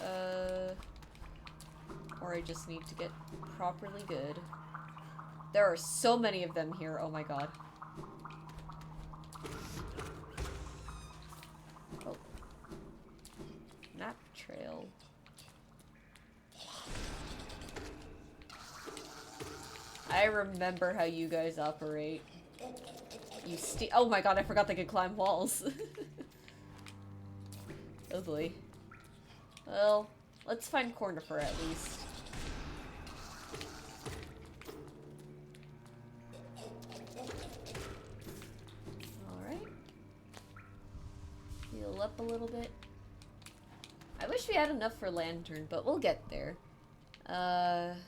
Or I just need to get properly good. There are so many of them here, oh my god. Oh. Map trail. I remember how you guys operate. You oh my god, I forgot they could climb walls. Oh boy. Well, let's find Cornifer at least. Alright. Heal up a little bit. I wish we had enough for Lantern, but we'll get there. Let's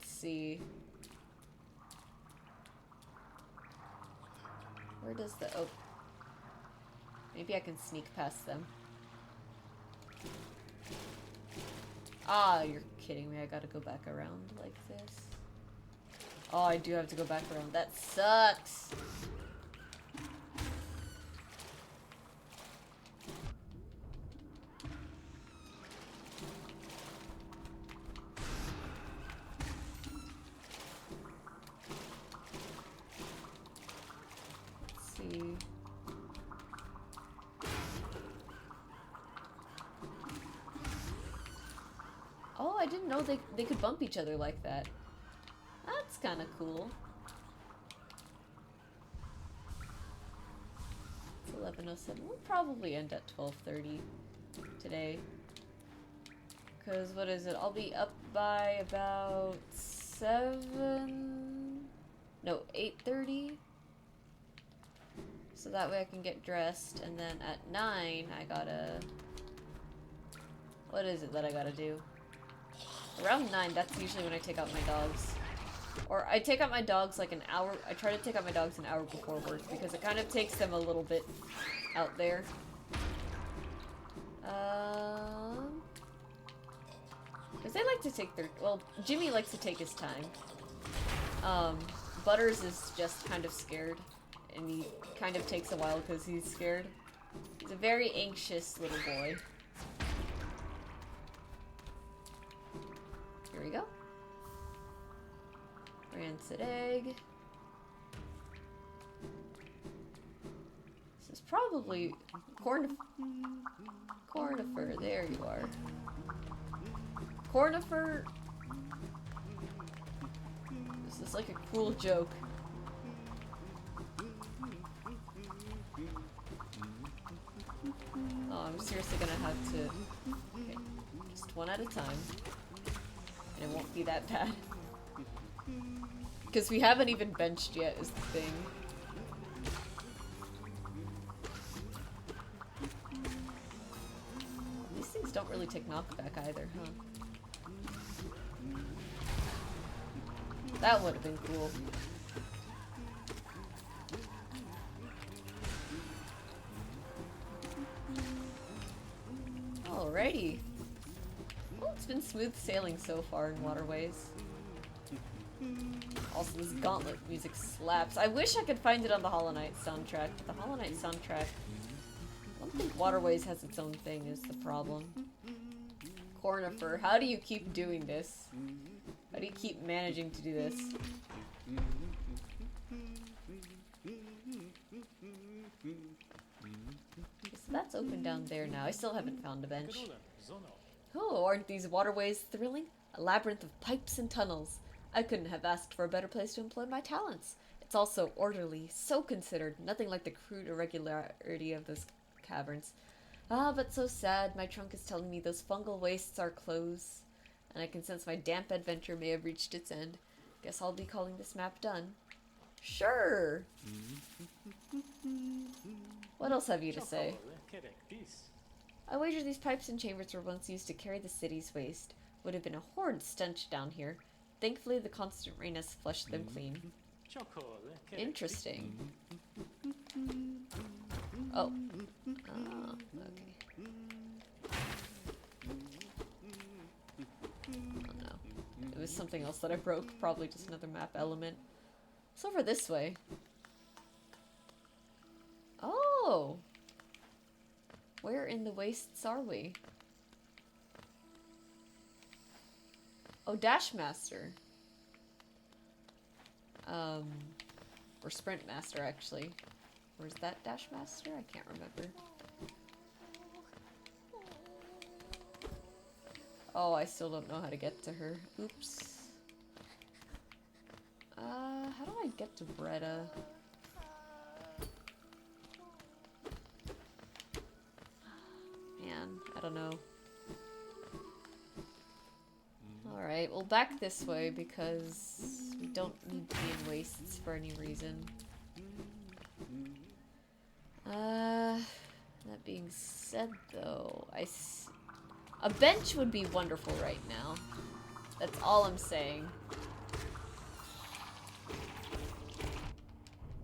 see. Where does the... oh. Maybe I can sneak past them. Ah, you're kidding me. I gotta go back around like this. Oh, I do have to go back around. That sucks! Let's see... Oh, I didn't know they could bump each other like that. That's kind of cool. It's 11:07. We'll probably end at 12:30 today. Because, what is it? I'll be up by about 8:30. So that way I can get dressed, and then at 9 I gotta... What is it that I gotta do? Around 9, that's usually when I take out my dogs. Or I take out my dogs like an hour. I try to take out my dogs an hour before work because it kind of takes them a little bit out there. Because they like to take their... Well, Jimmy likes to take his time. Butters is just kind of scared. And he kind of takes a while because he's scared. He's a very anxious little boy. Here we go. Rancid egg. This is probably Cornifer. There you are. Cornifer. This is like a cool joke. Oh, I'm seriously gonna have to... Okay, just one at a time. And it won't be that bad. Because we haven't even benched yet, is the thing. These things don't really take knockback either, huh? That would have been cool. Alrighty. Well, it's been smooth sailing so far in Waterways. Also, this Gauntlet music slaps. I wish I could find it on the Hollow Knight soundtrack, but the Hollow Knight soundtrack... I don't think Waterways has its own thing, is the problem. Cornifer, how do you keep doing this? How do you keep managing to do this? Okay, so that's open down there now. I still haven't found a bench. Oh, aren't these waterways thrilling? A labyrinth of pipes and tunnels. I couldn't have asked for a better place to employ my talents. It's also orderly, so considered, nothing like the crude irregularity of those caverns. Ah, but so sad. My trunk is telling me those fungal wastes are close, and I can sense my damp adventure may have reached its end. Guess I'll be calling this map done. Sure! What else have you to say? I wager these pipes and chambers were once used to carry the city's waste. Would have been a horrid stench down here. Thankfully, the constant rain has flushed them clean. Interesting. Oh. Oh, okay. Oh no. It was something else that I broke. Probably just another map element. It's over this way. Oh! Where in the wastes are we? Oh, Dash Master. Or Sprint Master, actually. Or is that Dash Master? I can't remember. Oh, I still don't know how to get to her. Oops. How do I get to Breda? Man, I don't know. Alright, we'll back this way because we don't need to be in wastes for any reason. That being said though, a bench would be wonderful right now. That's all I'm saying.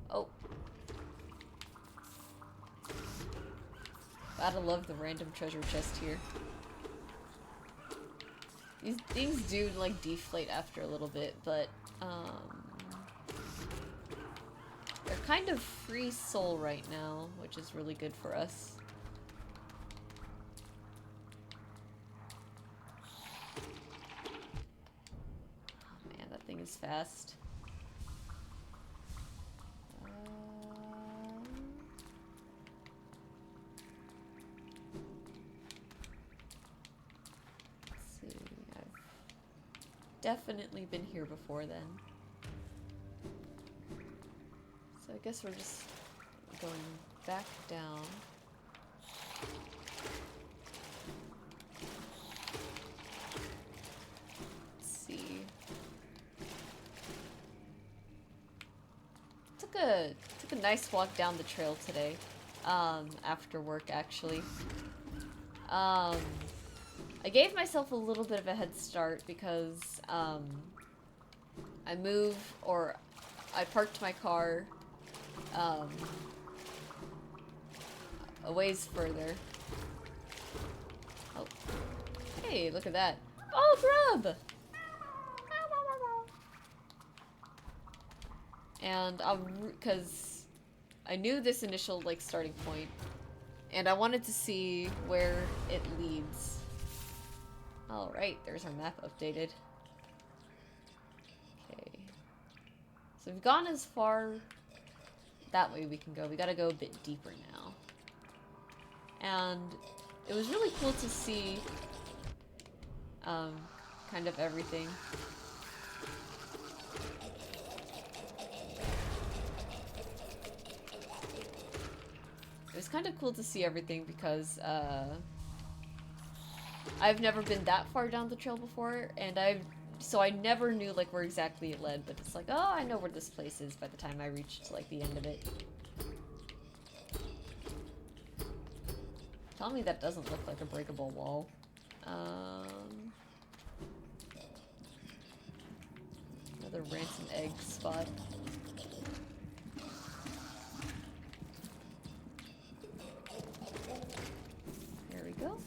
Oh. Gotta love the random treasure chest here. These things do, like, deflate after a little bit, but, they're kind of free soul right now, which is really good for us. Oh man, that thing is fast. Definitely been here before then. So I guess we're just going back down. Let's see. Took a nice walk down the trail today. After work actually. I gave myself a little bit of a head start because, I parked my car, a ways further. Oh. Hey, look at that. Oh, grub! And, because I knew this initial, like, starting point, and I wanted to see where it leads. Alright, there's our map updated. Okay. So we've gone as far that way we can go. We gotta go a bit deeper now. And it was really cool to see kind of everything. It was kind of cool to see everything because I've never been that far down the trail before, and so I never knew like where exactly it led, but it's like, oh, I know where this place is by the time I reached like the end of it. Tell me that doesn't look like a breakable wall. Another ransom egg spot. There we go.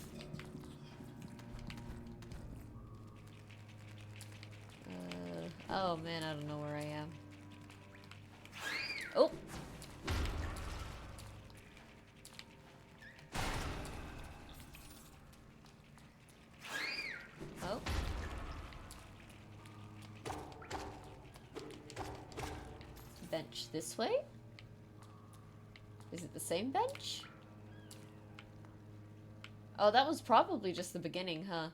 Oh man, I don't know where I am. Oh! Oh. Bench this way? Is it the same bench? Oh, that was probably just the beginning, huh?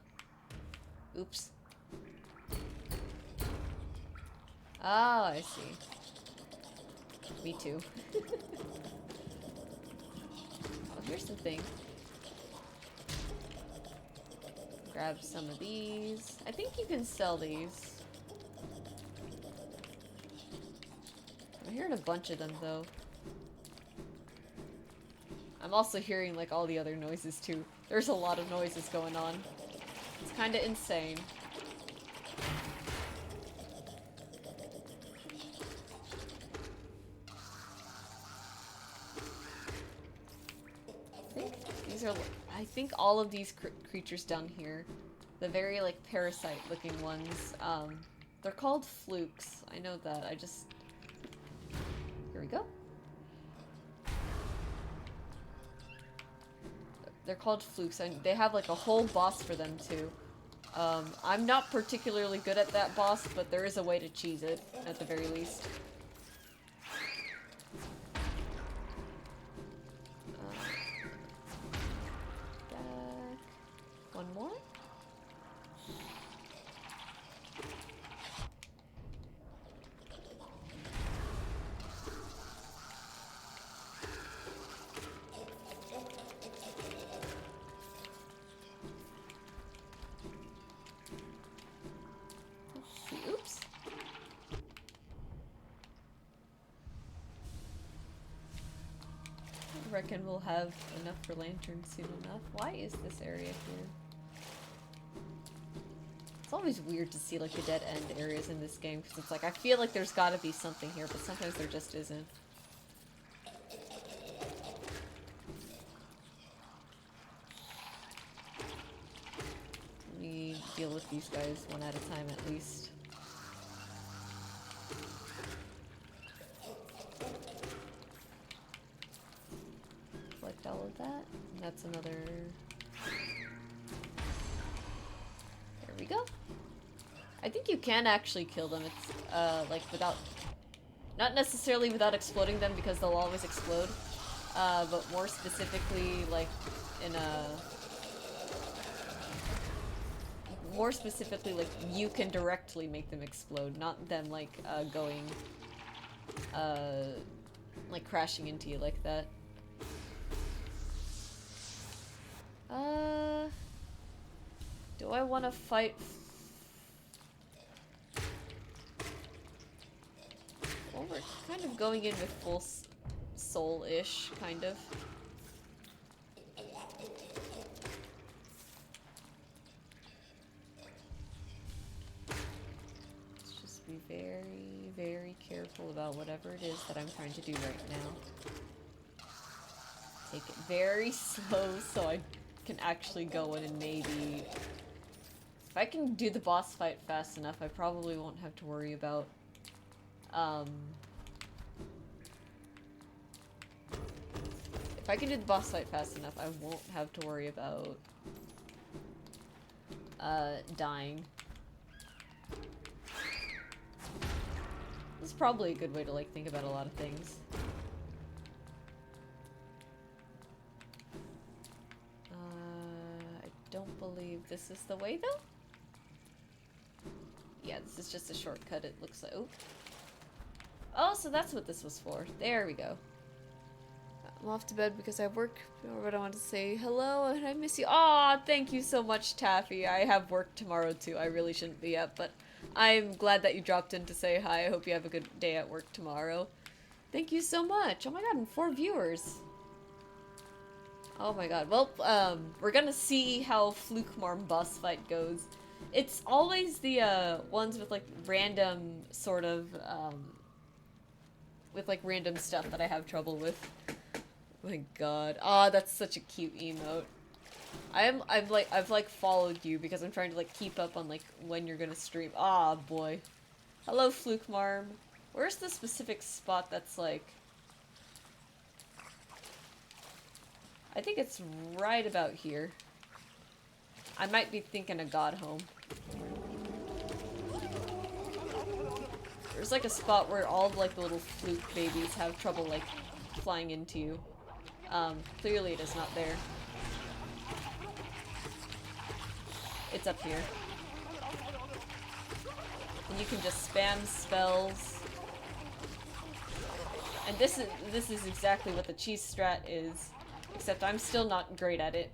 Oops. Oh, I see. Me too. Oh, here's the thing. Grab some of these. I think you can sell these. I'm hearing a bunch of them, though. I'm also hearing like all the other noises too. There's a lot of noises going on. It's kind of insane. I think all of these creatures down here, the very like parasite looking ones, they're called flukes. I know that. Here we go. They're called flukes, and they have like a whole boss for them too. I'm not particularly good at that boss, but there is a way to cheese it, at the very least. One more? Oops. I reckon we'll have enough for lanterns soon enough. Why is this area here? It's always weird to see like the dead end areas in this game, because it's like I feel like there's gotta be something here, but sometimes there just isn't. We deal with these guys one at a time at least. Collect all of that. And that's another... There we go. I think you can actually kill them. It's, like, without... Not necessarily without exploding them, because they'll always explode. But more specifically, like, in a... More specifically, like, you can directly make them explode, not them, like, going... like, crashing into you like that. Do I want to fight... Well, we're kind of going in with full soul-ish, kind of. Let's just be very, very careful about whatever it is that I'm trying to do right now. Take it very slow so I can actually go in and maybe... If I can do the boss fight fast enough, I probably won't have to worry about... If I can do the boss fight fast enough, I won't have to worry about... dying. This is probably a good way to, like, think about a lot of things. I don't believe this is the way, though? Yeah, this is just a shortcut, it looks like. Oh. Oh, so that's what this was for. There we go. I'm off to bed because I have work, but I want to say hello and I miss you. Aw, thank you so much, Taffy. I have work tomorrow, too. I really shouldn't be up, but I'm glad that you dropped in to say hi. I hope you have a good day at work tomorrow. Thank you so much. Oh my god, and 4 viewers. Oh my god. Well, we're gonna see how Flukmarm boss fight goes. It's always the, ones with, like, random sort of, with, like, random stuff that I have trouble with. Oh my god. Ah, that's such a cute emote. I've like followed you because I'm trying to like keep up on like when you're gonna stream. Ah, boy. Hello, Flukmarm. Where's the specific spot that's like... I think it's right about here. I might be thinking of Godhome. There's like a spot where all of like the little fluke babies have trouble like flying into you. Clearly it is not there. It's up here. And you can just spam spells. And this is exactly what the cheese strat is. Except I'm still not great at it.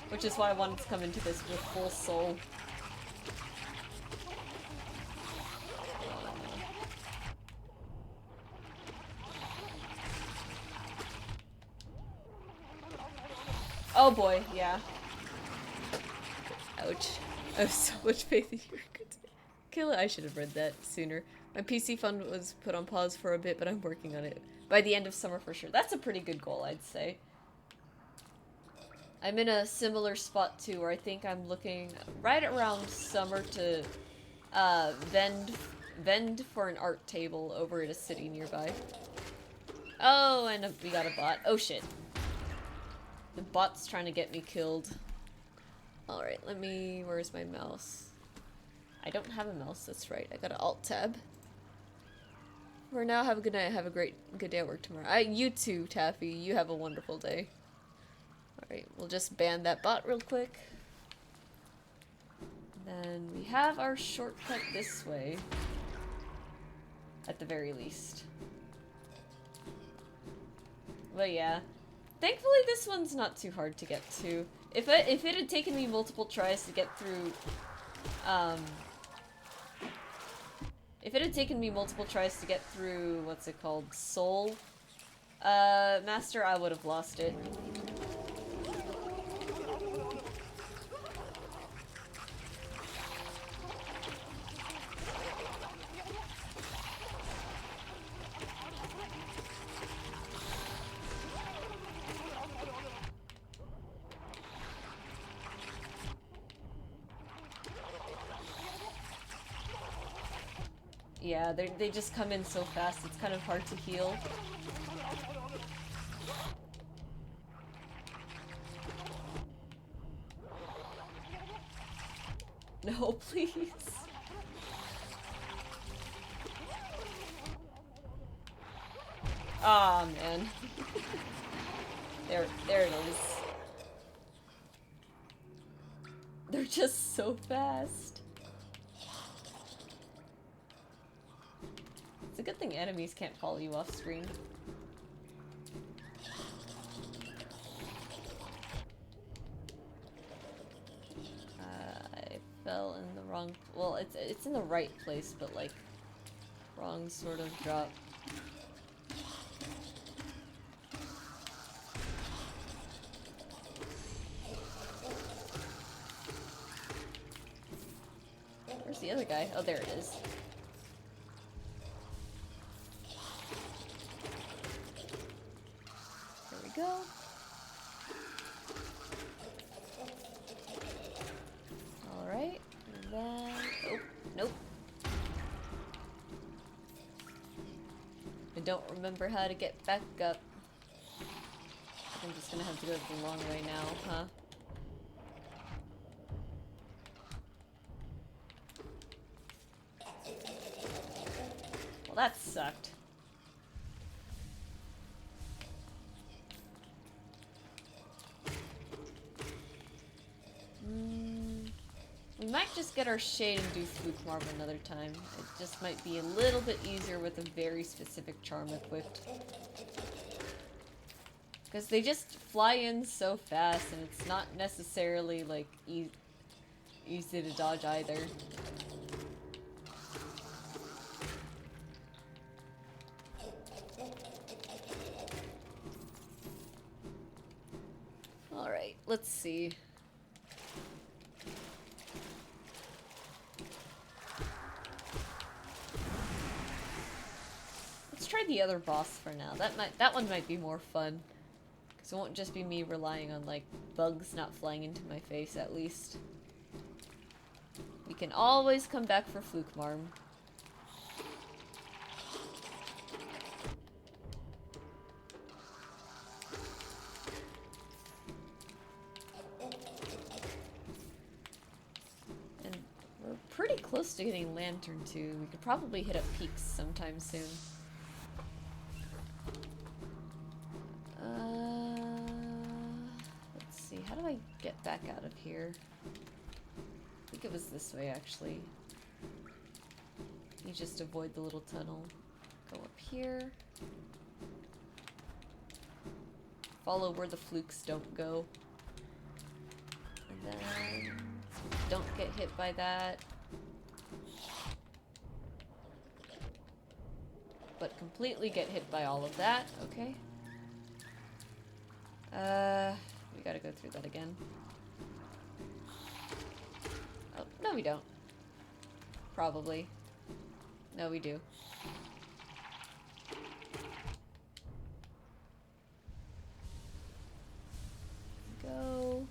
Which is why I wanted to come into this with full soul. Oh boy, yeah. Ouch. I have so much faith in you. Kill it. I should have read that sooner. My PC fund was put on pause for a bit, but I'm working on it. By the end of summer for sure. That's a pretty good goal, I'd say. I'm in a similar spot too, where I think I'm looking right around summer to vend for an art table over at a city nearby. Oh, and we got a bot. Oh shit. The bot's trying to get me killed. Alright, where's my mouse? I don't have a mouse, that's right. I got an alt tab. For now, have a good night. Have a good day at work tomorrow. You too, Taffy. You have a wonderful day. Alright, we'll just ban that bot real quick. Then we have our shortcut this way. At the very least. But yeah. Thankfully, this one's not too hard to get to. If it had taken me multiple tries to get through, if it had taken me multiple tries to get through, what's it called, Soul Master, I would have lost it. Yeah, they just come in so fast, it's kind of hard to heal. No, please. Aw, oh, man. There it is. They're just so fast. It's a good thing enemies can't follow you off screen. I fell in the wrong... Well, it's in the right place, but like, wrong sort of drop. Where's the other guy? Oh, there it is. There we go. Alright, and then... Oh, nope. I don't remember how to get back up. I'm just gonna have to go the long way now, huh? Well, that sucked. We might just get our shade and do Flukmarv another time. It just might be a little bit easier with a very specific charm equipped. Because they just fly in so fast, and it's not necessarily, like, easy to dodge either. Alright, let's see. Let's try the other boss for now. That one might be more fun. Because it won't just be me relying on, like, bugs not flying into my face, at least. We can always come back for Flukmarm. And we're pretty close to getting Lantern, too. We could probably hit up Peaks sometime soon. Let's see, how do I get back out of here? I think it was this way, actually. You just avoid the little tunnel. Go up here. Follow where the flukes don't go. And then... don't get hit by that. But completely get hit by all of that. Okay. We gotta go through that again. Oh, no we don't. Probably. No, we do. Go.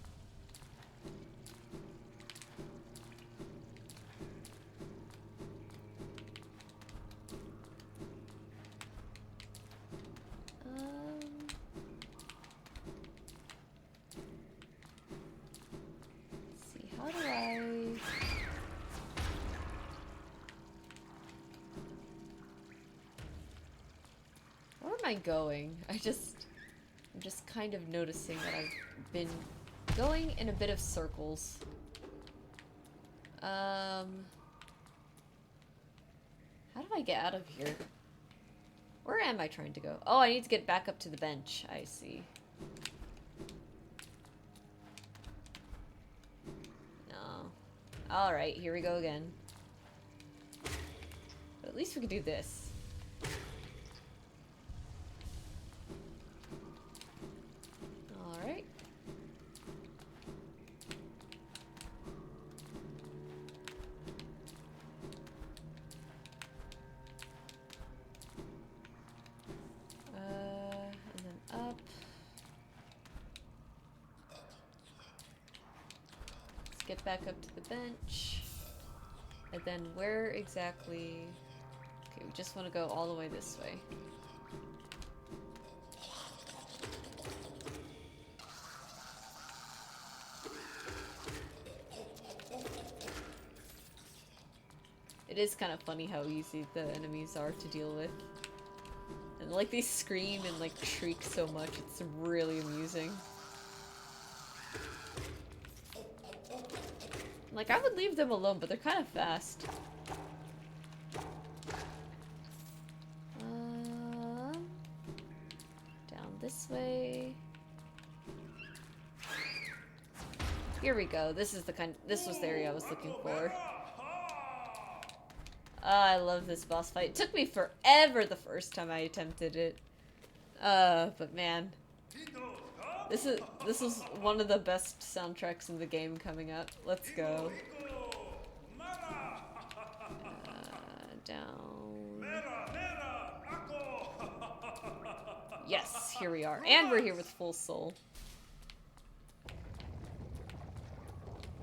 Let's see, how do I... Where am I going? I'm just kind of noticing that I've been going in a bit of circles. How do I get out of here? Where am I trying to go? Oh, I need to get back up to the bench. I see. No. Alright, here we go again. But at least we can do this. Alright. And then up. Let's get back up to the bench. And then where exactly... Okay, we just want to go all the way this way. It is kind of funny how easy the enemies are to deal with. And like they scream and like shriek so much, it's really amusing. Like I would leave them alone, but they're kind of fast. Down this way. Here we go. This is the this was the area I was looking for. I love this boss fight. It took me forever the first time I attempted it. But man. This is one of the best soundtracks in the game coming up. Let's go. Down. Yes, here we are. And we're here with full soul.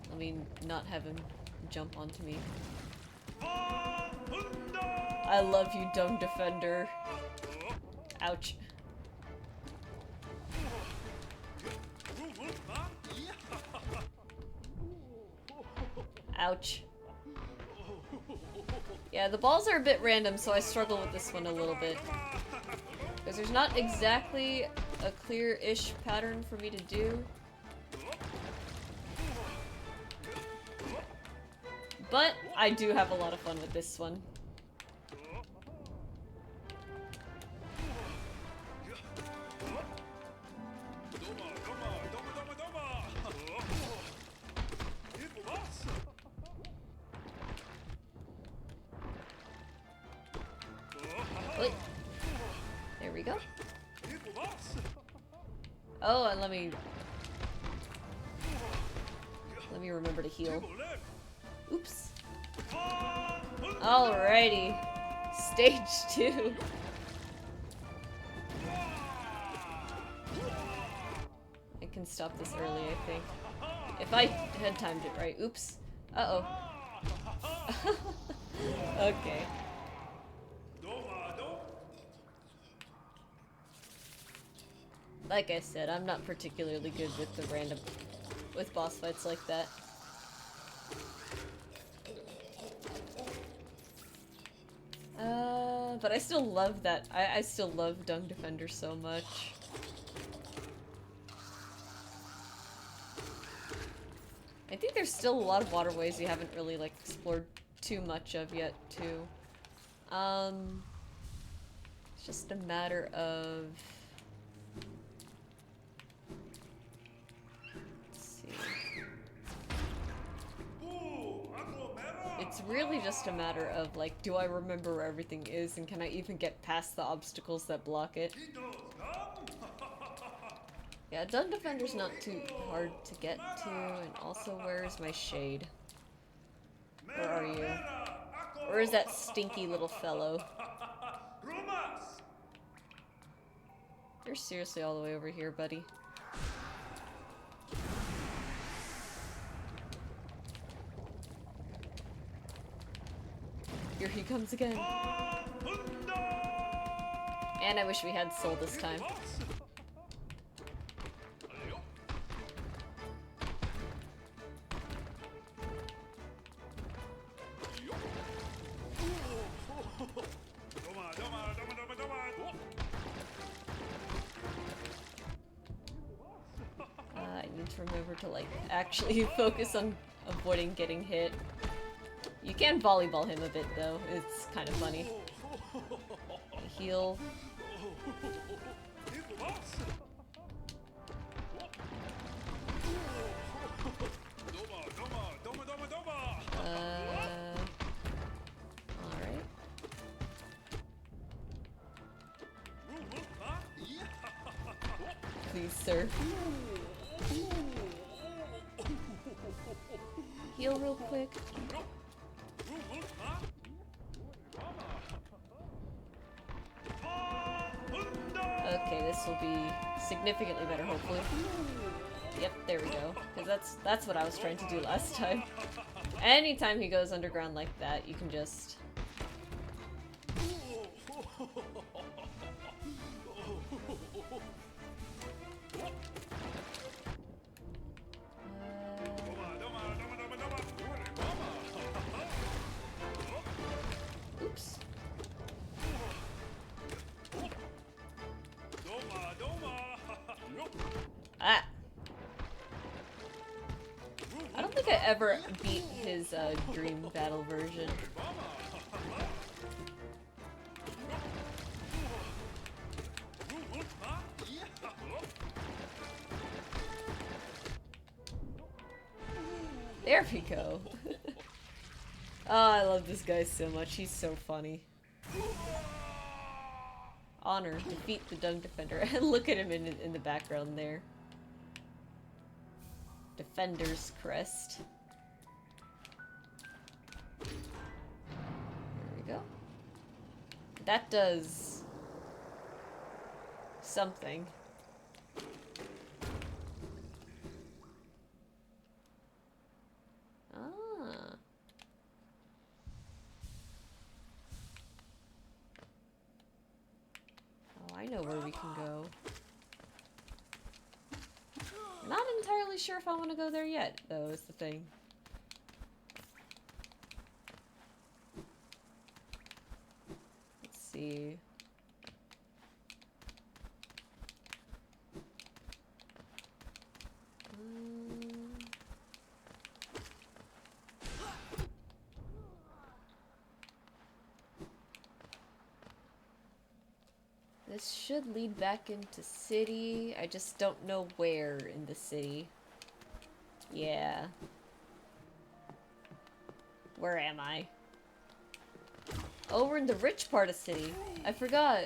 Let me not have him jump onto me. I love you, dumb defender. Ouch. Ouch. Yeah, the balls are a bit random, so I struggle with this one a little bit. Because there's not exactly a clear-ish pattern for me to do. But I do have a lot of fun with this one. Wait. There we go. Oh, and let me remember to heal. Oops. Alrighty. Stage 2. I can stop this early, I think. If I had timed it right. Oops. Uh-oh. Okay. Like I said, I'm not particularly good with boss fights like that. But I still love that. I still love Dung Defender so much. I think there's still a lot of waterways you haven't really, like, explored too much of yet, too. It's just a matter of... It's really just a matter of, like, do I remember where everything is, and can I even get past the obstacles that block it? Yeah, Dung Defender's not too hard to get to, and also where's my shade? Where are you? Where is that stinky little fellow? You're seriously all the way over here, buddy. Here he comes again. And I wish we had Soul this time. I need to remember to, like, actually focus on avoiding getting hit. You can volleyball him a bit, though. It's kind of funny. Heal. Alright. Please, sir. Heal real quick. Okay, this will be significantly better, hopefully. Yep, there we go. Because that's what I was trying to do last time. Anytime he goes underground like that, you can just... Oops. Ah! I don't think I ever beat his Dream Battle version. There we go. Oh, I love this guy so much. He's so funny. Honor, defeat the Dung Defender. And look at him in the background there. Defender's crest. There we go. That does something. Ah. Oh, I know where we can go. Not entirely sure if I want to go there yet, though, is the thing. Let's see. This should lead back into city. I just don't know where in the city. Yeah. Where am I? Oh, we're in the rich part of city. I forgot.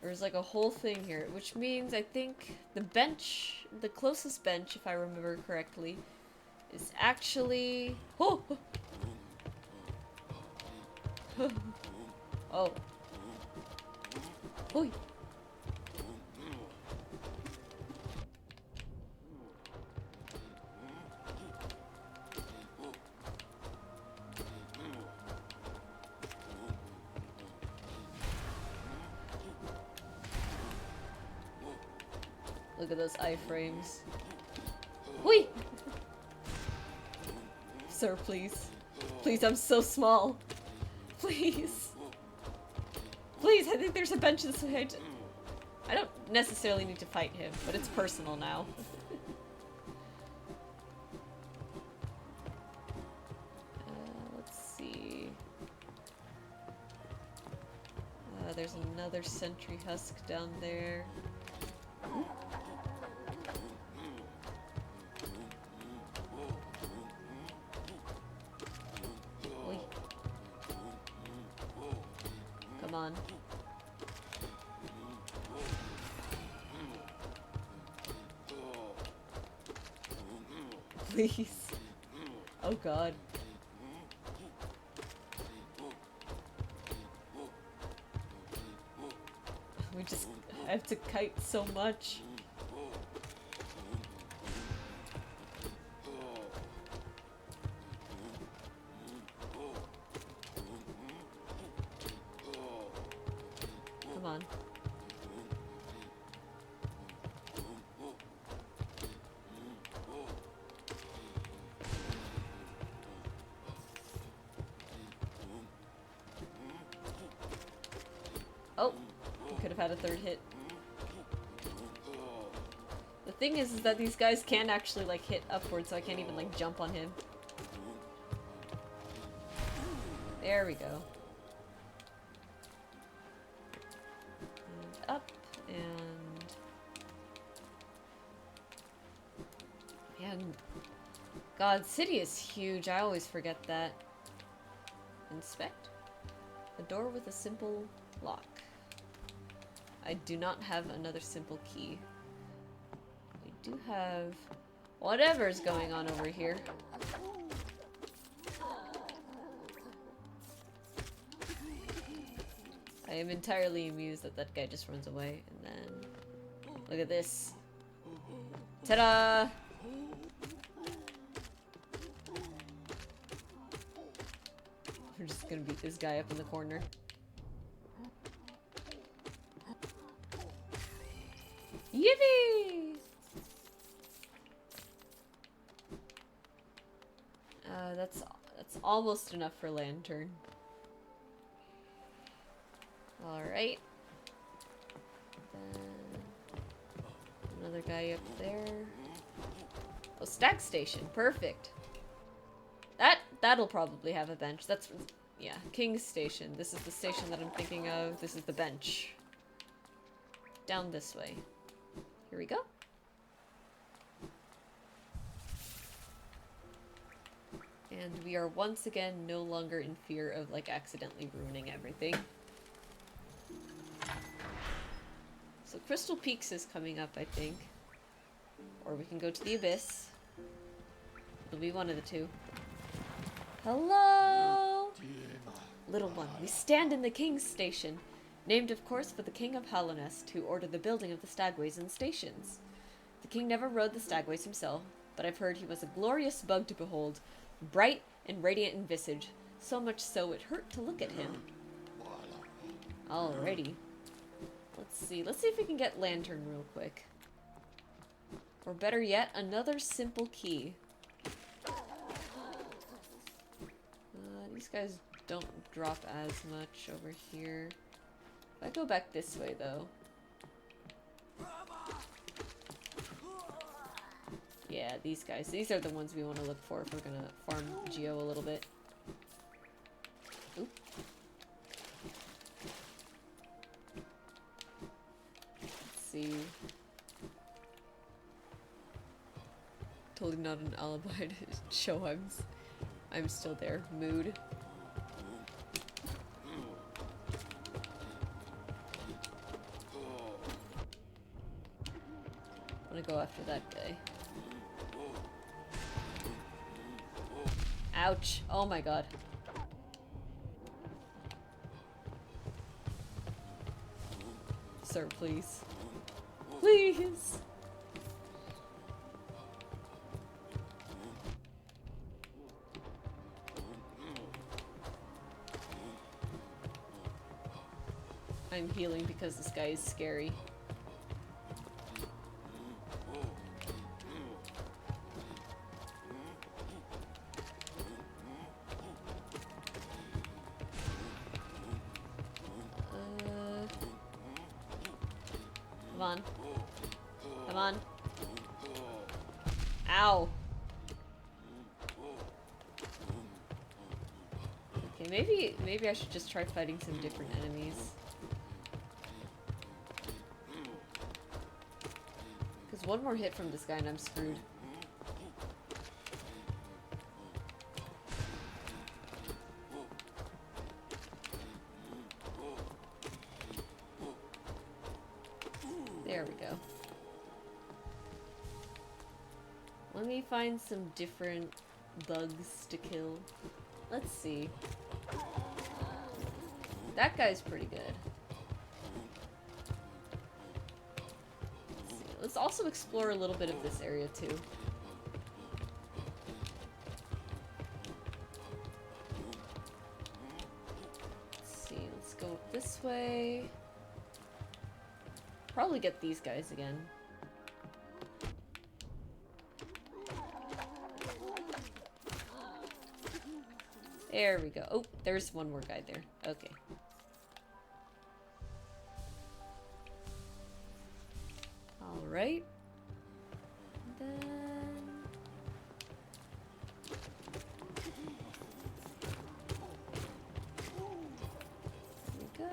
There's like a whole thing here, which means I think the bench, the closest bench, if I remember correctly, is actually... Oh! Oh. Oi. Look at those iframes. Oi! Sir, please. Please, I'm so small. Please. Please, I think there's a bench this way. I don't necessarily need to fight him, but it's personal now. Let's see. There's another sentry husk down there. Oi. Come on. please. Oh god. I have to kite so much. Come on. Oh, we could have had a third hit. The thing is that these guys can't actually like hit upwards, so I can't even like jump on him. There we go. And up and man, God, city is huge. I always forget that. Inspect. A door with a simple lock. I do not have another simple key. We do have whatever's going on over here. I am entirely amused that that guy just runs away. And then look at this. Ta-da! We're just gonna beat this guy up in the corner. Yippee! That's almost enough for Lantern. Alright. Then another guy up there. Oh, Stack Station. Perfect. That'll probably have a bench. That's, yeah, King's Station. This is the station that I'm thinking of. This is the bench. Down this way. Here we go. And we are once again no longer in fear of, like, accidentally ruining everything. So Crystal Peaks is coming up, I think. Or we can go to the Abyss. It'll be one of the two. Hello! Little one, we stand in the King's Station, named of course for the King of Hallownest, who ordered the building of the Stagways and stations. The king never rode the Stagways himself, but I've heard he was a glorious bug to behold, bright and radiant in visage, so much so it hurt to look at him. Alrighty. Let's see if we can get Lantern real quick. Or better yet, another simple key. These guys don't drop as much over here. If I go back this way, though. Yeah, these guys. These are the ones we want to look for if we're gonna farm Geo a little bit. Oop. Let's see. Totally not an alibi to show I'm still there. Mood. I'm gonna go after that guy. Ouch. Oh my god. Sir, please. Please! I'm healing because this guy is scary. Come on. Come on. Ow. Okay, maybe I should just try fighting some different enemies. Because one more hit from this guy and I'm screwed. There we go. Let me find some different bugs to kill. Let's see. That guy's pretty good. Let's see. Let's also explore a little bit of this area too. Let's see. Let's go this way. Probably get these guys again. There we go. Oh, there's one more guy there. Okay. Alright. Then... There we go.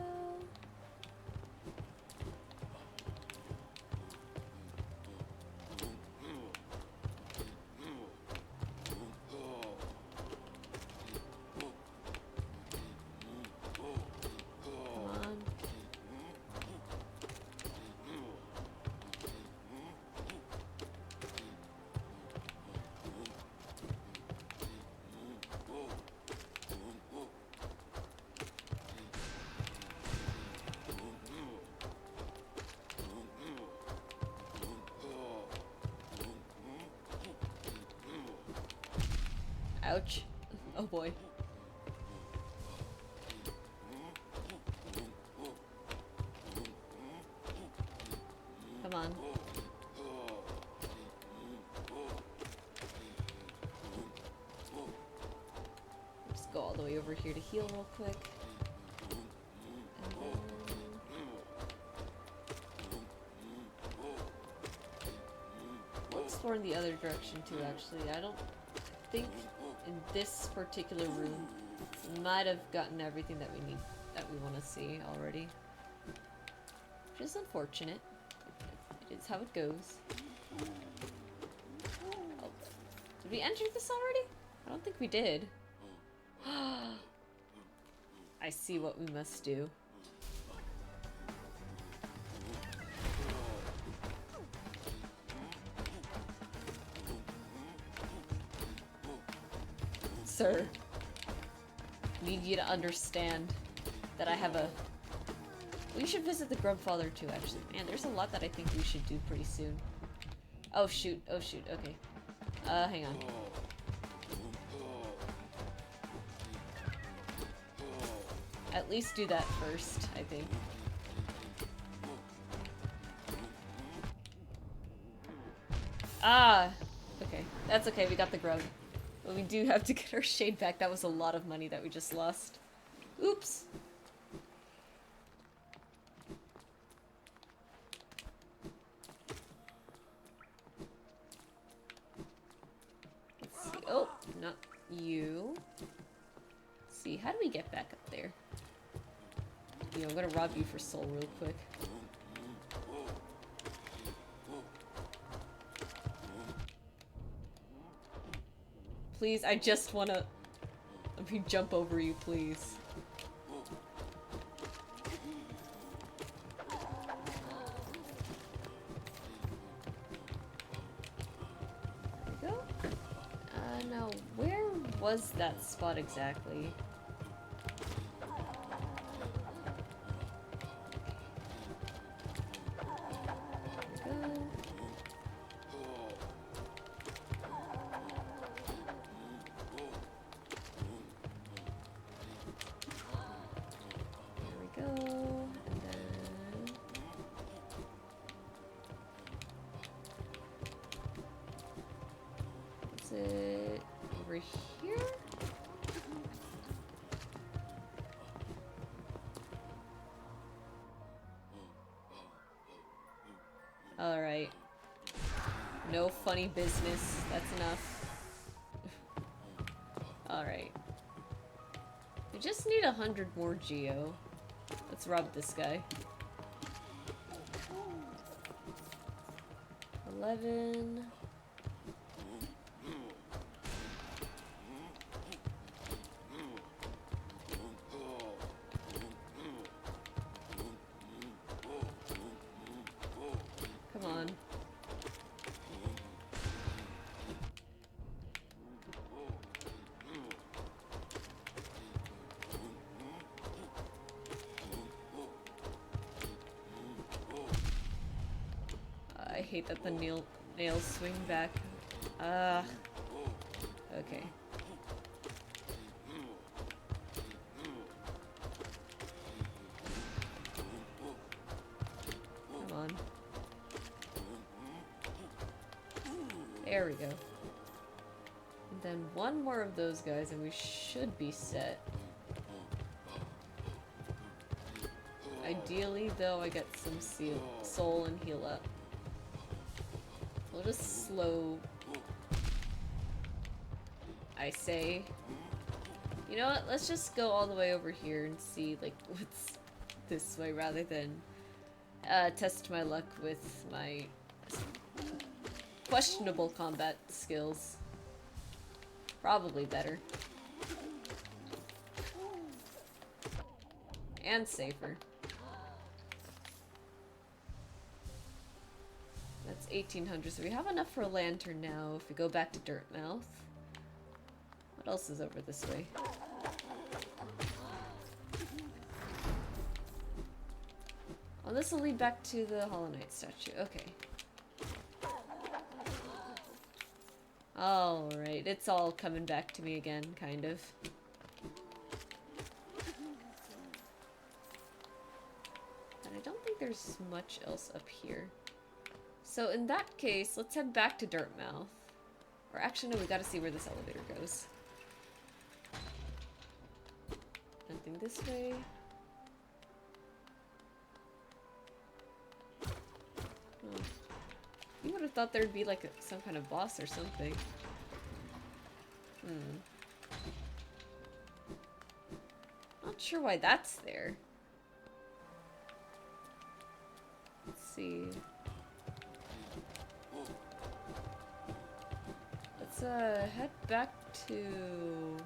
Ouch. Oh boy. Come on. Just go all the way over here to heal real quick. And then... we'll explore in the other direction too, actually. I don't think in this particular room we might have gotten everything that we need, that we want to see already. Which is unfortunate. It is how it goes. Oh. Did we enter this already? I don't think we did. I see what we must do. Sir, need you to understand that I have a... We should visit the Grubfather too, actually. Man, there's a lot that I think we should do pretty soon. Oh shoot, okay. Hang on. At least do that first, I think. Ah! Okay, that's okay, we got the grub. But we do have to get our shade back. That was a lot of money that we just lost. Oops! Let's see. Oh, not you. Let's see, how do we get back up there? You know, I'm gonna rob you for soul real quick. Please, I just wanna... let me jump over you, please. There we go. Now, where was that spot exactly? Alright. No funny business. That's enough. Alright. We just need 100 more Geo. Let's rob this guy. 11... hate that the nails swing back. Ah. Okay. Come on. There we go. And then one more of those guys and we should be set. Ideally, though, I get some soul and heal up. We'll just slow... I say... You know what? Let's just go all the way over here and see, like, what's this way rather than test my luck with my questionable combat skills. Probably better. And safer. That's 1800, so we have enough for a lantern now if we go back to Dirtmouth. What else is over this way? Oh, this will lead back to the Hollow Knight statue. Okay. Alright, it's all coming back to me again, kind of. And I don't think there's much else up here. So in that case, let's head back to Dirtmouth. Or actually, no, we gotta see where this elevator goes. Nothing this way. Oh. You would have thought there'd be like some kind of boss or something. Not sure why that's there. Let's see. Let's head back to...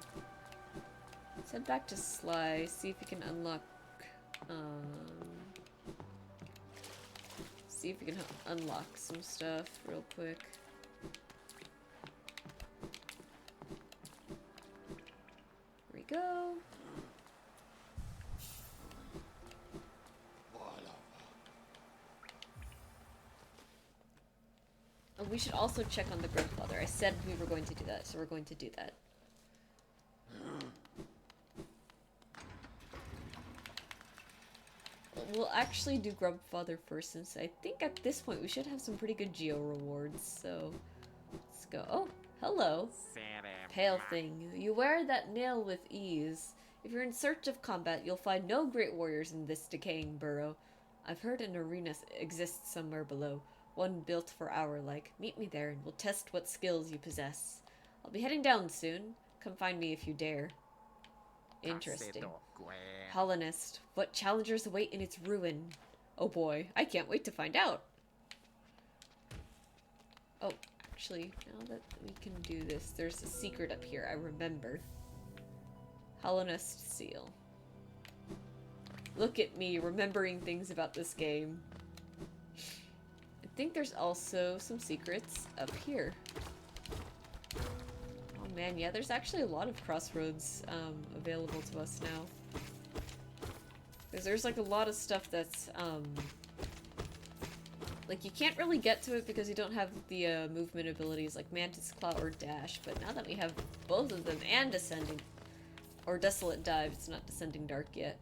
Let's head back to Sly, see if we can unlock... see if we can unlock some stuff real quick. Here we go. Oh, we should also check on the grandfather. I said we were going to do that, so we're going to do that. We'll actually do Grubfather first, since I think at this point we should have some pretty good geo rewards, so let's go. Oh, hello. Pale thing. You wear that nail with ease. If you're in search of combat, you'll find no great warriors in this decaying burrow. I've heard an arena exists somewhere below, one built for our like. Meet me there and we'll test what skills you possess. I'll be heading down soon. Come find me if you dare. Interesting. Holonist. What challengers await in its ruin? Oh boy, I can't wait to find out. Oh, actually, now that we can do this, there's a secret up here, I remember. Holonist seal. Look at me, remembering things about this game. I think there's also some secrets up here. Oh man, yeah, there's actually a lot of crossroads available to us now. Because there's like a lot of stuff that's, like you can't really get to it because you don't have the movement abilities like Mantis Claw or Dash, but now that we have both of them and Descending, or Desolate Dive, it's not Descending Dark yet,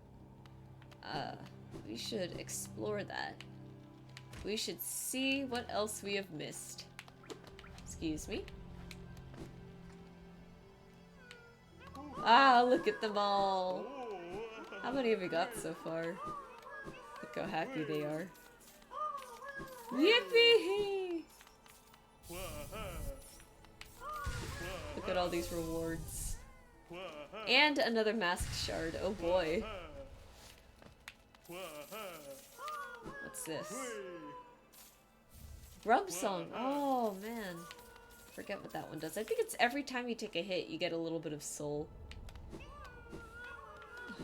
we should explore that. We should see what else we have missed. Excuse me. Ah, look at them all! How many have we got so far? Look how happy they are. Yippee! Look at all these rewards. And another masked shard, oh boy. What's this? Grub song, oh man. Forget what that one does. I think it's every time you take a hit, you get a little bit of soul.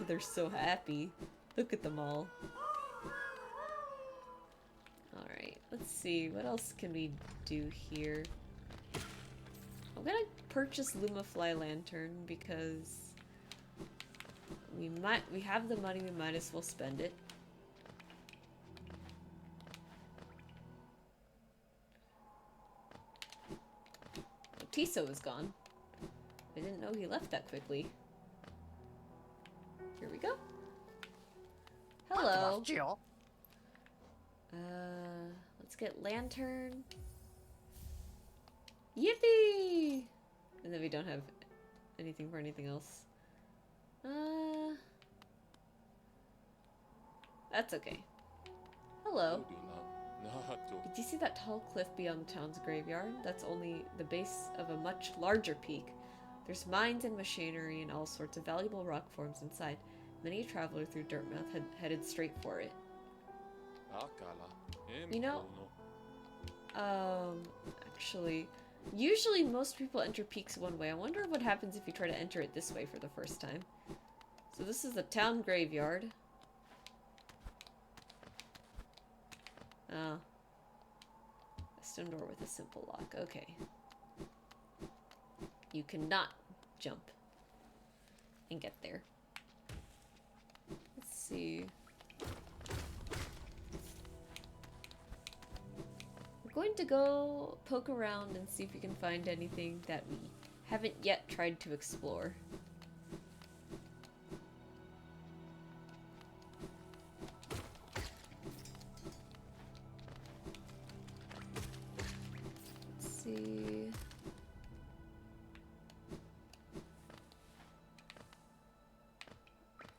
They're so happy. Look at them all. Alright, let's see. What else can we do here? I'm gonna purchase Lumafly Lantern because we have the money, we might as well spend it. Tiso is gone. I didn't know he left that quickly. Here we go. Hello. Let's get lantern. Yippee! And then we don't have anything for anything else. That's okay. Hello. Did you see that tall cliff beyond the town's graveyard? That's only the base of a much larger peak. There's mines and machinery and all sorts of valuable rock forms inside. Many a traveler through Dirtmouth had headed straight for it. You know, actually, usually most people enter peaks one way. I wonder what happens if you try to enter it this way for the first time. So this is the town graveyard. Oh. A stone door with a simple lock. Okay. You cannot jump and get there. Let's see. We're going to go poke around and see if we can find anything that we haven't yet tried to explore. Let's see.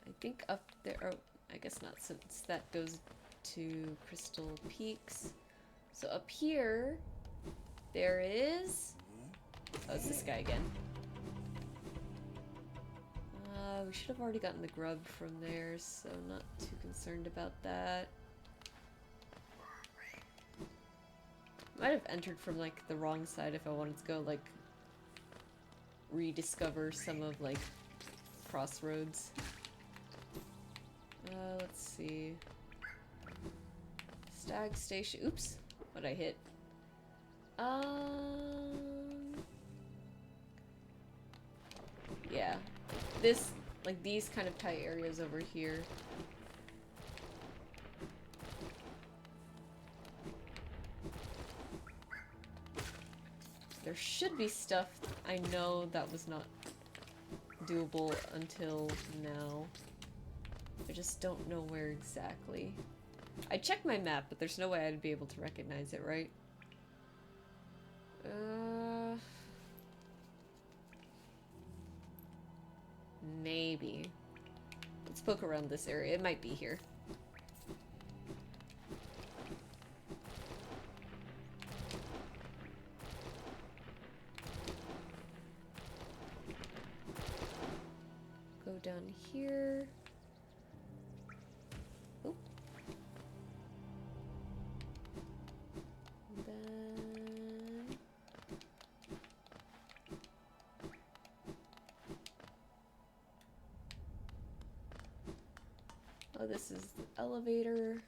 I think up there, oh, I guess not, since that goes to Crystal Peaks. So up here, there is... Oh, it's this guy again. We should have already gotten the grub from there, so not too concerned about that. Might have entered from, like, the wrong side if I wanted to go, like, rediscover some of, like, Crossroads. Let's see. Stag Station. Oops. What'd I hit? Yeah. This, like, these kind of tight areas over here. There should be stuff I know that was not doable until now. I just don't know where exactly. I checked my map, but there's no way I'd be able to recognize it, right? Maybe. Let's poke around this area. It might be here. Go down here. Oh. And then... Oh, this is the elevator.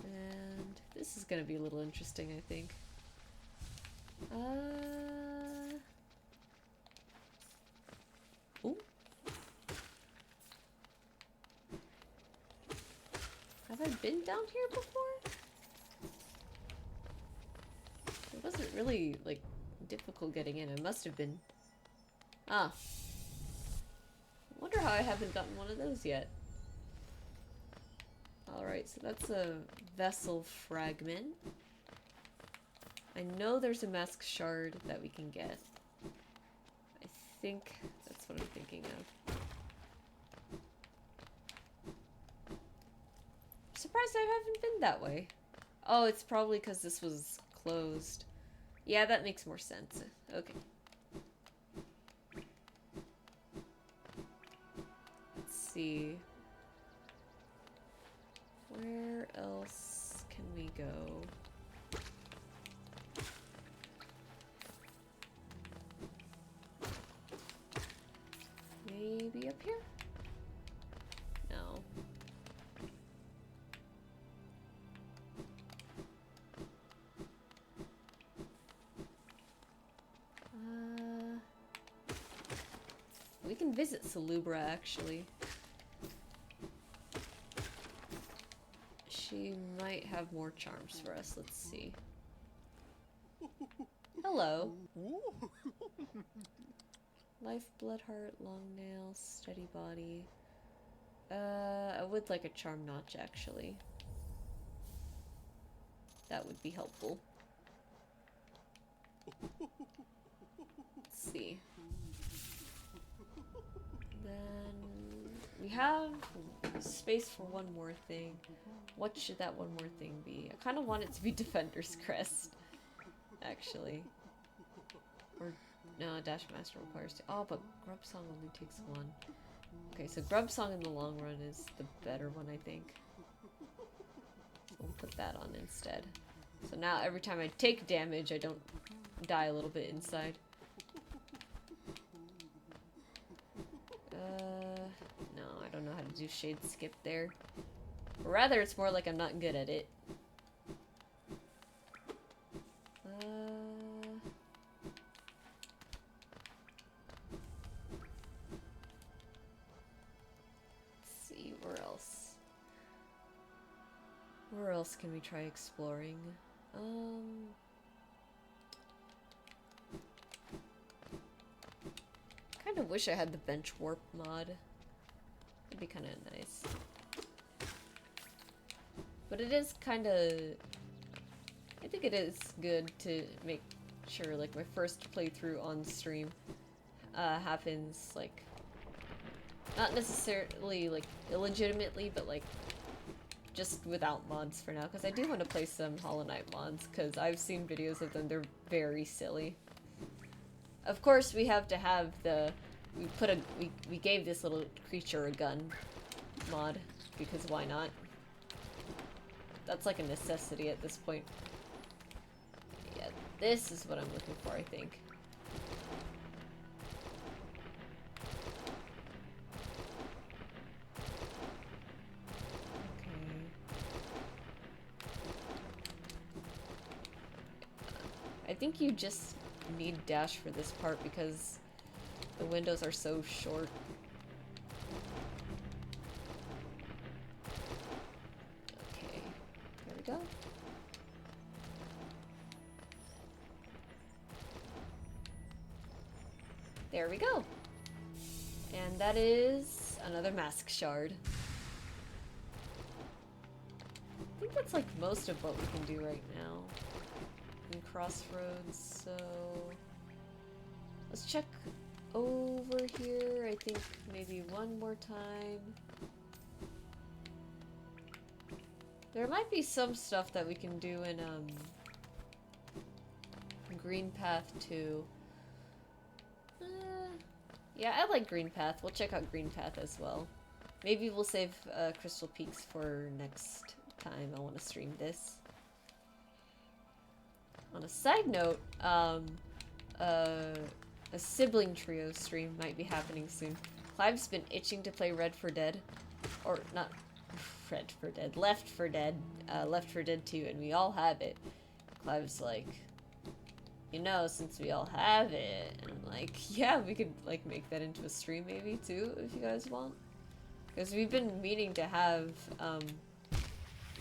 And this is gonna be a little interesting, I think. Ooh. Have I been down here before? It wasn't really, like, difficult getting in. I must have been. Ah. I wonder how I haven't gotten one of those yet. Alright, so that's a vessel fragment. I know there's a mask shard that we can get. I think that's what I'm thinking of. Surprised I haven't been that way. Oh, it's probably because this was closed. Yeah, that makes more sense. Okay. Let's see. Where else can we go? Maybe up here? No. we can visit Salubra, actually. She might have more charms for us. Let's see. Hello. Life, blood heart, long nails, steady body. I would like a charm notch, actually. That would be helpful. Let's see. Then we have space for one more thing. What should that one more thing be? I kind of want it to be Defender's Crest, actually. Or no, Dash Master requires two. Oh, but Grub Song only takes one. Okay, so Grub Song in the long run is the better one, I think. So we'll put that on instead. So now every time I take damage, I don't die a little bit inside. No, I don't know how to do Shade Skip there. Or rather, it's more like I'm not good at it. Let's see, where else? Where else can we try exploring? Kind of wish I had the bench warp mod. That'd be kind of nice. But it is kind of... I think it is good to make sure, like, my first playthrough on stream happens, like, not necessarily, like, illegitimately, but, like, just without mods for now. Because I do want to play some Hollow Knight mods, because I've seen videos of them. They're very silly. Of course, we have to have the... We gave this little creature a gun mod, because why not? That's like a necessity at this point. Yeah, this is what I'm looking for, I think. Okay. I think you just need dash for this part because the windows are so short. Go. There we go. And that is another mask shard. I think that's like most of what we can do right now in Crossroads, so let's check over here. I think maybe one more time. There might be some stuff that we can do in Green Path too. Yeah, I like Green Path. We'll check out Green Path as well. Maybe we'll save Crystal Peaks for next time I want to stream this. On a side note, a sibling trio stream might be happening soon. Clive's been itching to play Red 4 Dead, or not. Red 4 Dead, Left 4 Dead, Left 4 Dead 2, and we all have it. Clive's like, you know, since we all have it, and I'm like, yeah, we could, like, make that into a stream maybe, too, if you guys want. Because we've been meaning to have,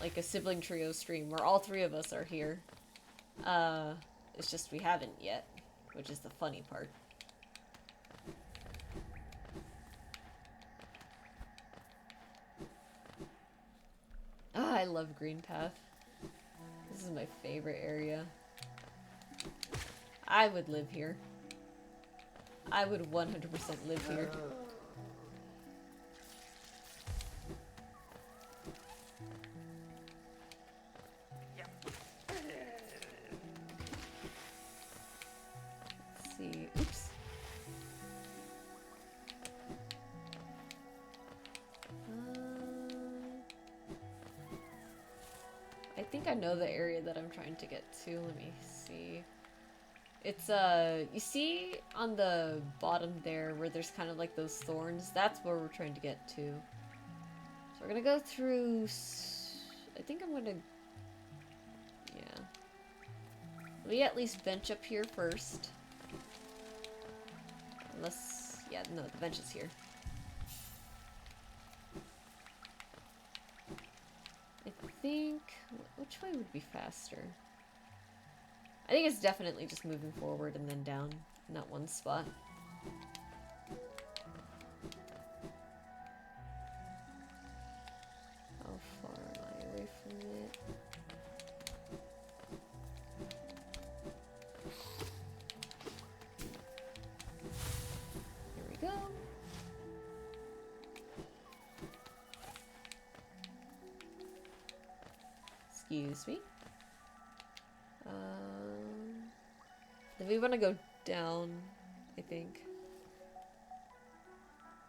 like, a sibling trio stream where all three of us are here. It's just we haven't yet, which is the funny part. Ah, I love Green Path. This is my favorite area. I would live here. I would 100% live here. Let's see. Oops. I think I know the area that I'm trying to get to. Let me see. It's, you see on the bottom there where there's kind of like those thorns? That's where we're trying to get to. So we're gonna go through... I think I'm gonna... Yeah. Let me at least bench up here first. Unless... Yeah, no, the bench is here. I think... Which way would be faster? I think it's definitely just moving forward and then down in that one spot. How far am I away from it? Here we go. Excuse me. Then we want to go down, I think.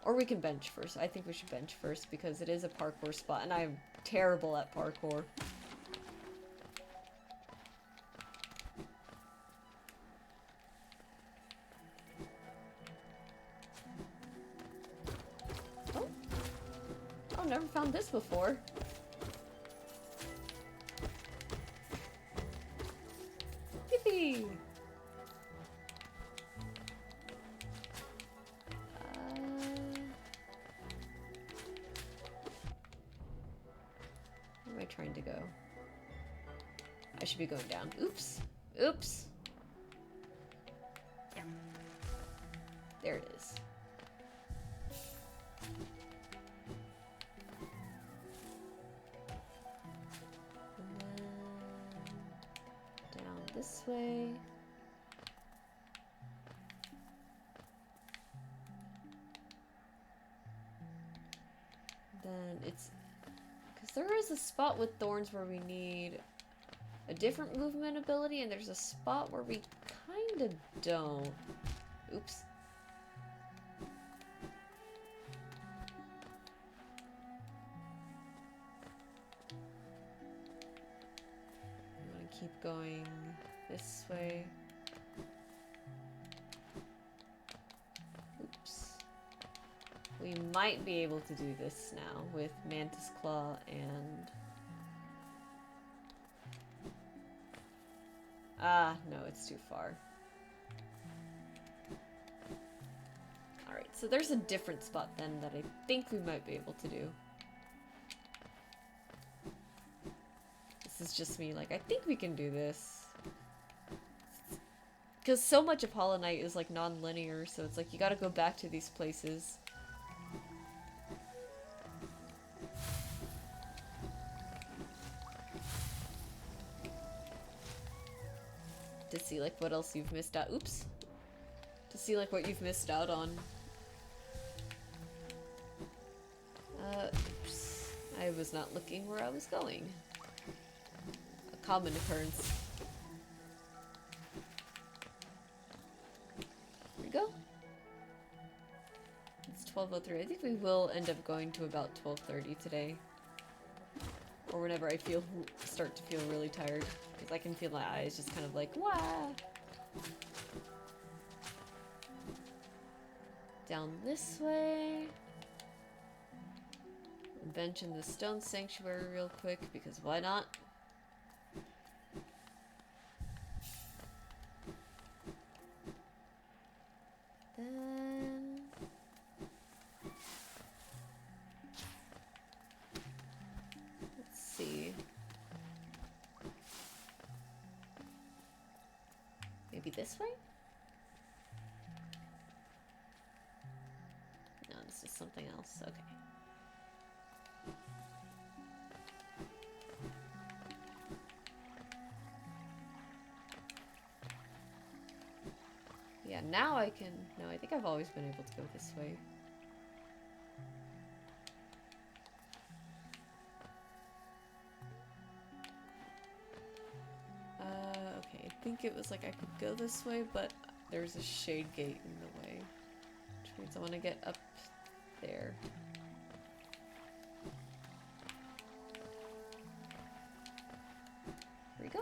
Or we can bench first. I think we should bench first because it is a parkour spot and I'm terrible at parkour. Oh. Oh, never found this before. Yippee! Where am I trying to go? I should be going down. Oops. Oops. There it is. And then down this way. Then it's... Because there is a spot with thorns where we need a different movement ability, and there's a spot where we kind of don't. Oops. I'm gonna keep going this way. Oops. We might be able to do this now with Mantis Claw and... Ah, no, it's too far. Alright, so there's a different spot then that I think we might be able to do. This is just me, like, I think we can do this. Because so much of Hollow Knight is, like, non-linear, so it's like you gotta go back to these places. To see, like, what else you've missed out. Oops. To see, like, what you've missed out on. Oops. I was not looking where I was going. A common occurrence. There we go. It's 12:03. I think we will end up going to about 12:30 today. Or whenever I start to feel really tired. Because I can feel my eyes just kind of like, wah! Down this way. Bench in the stone sanctuary real quick, because why not? Then... let's see. Maybe this way? No, this is something else. Okay. Yeah, now I can... No, I think I've always been able to go this way. Okay, I think it was like I could go this way, but there's a shade gate in the way. Which means I want to get up there. Here we go.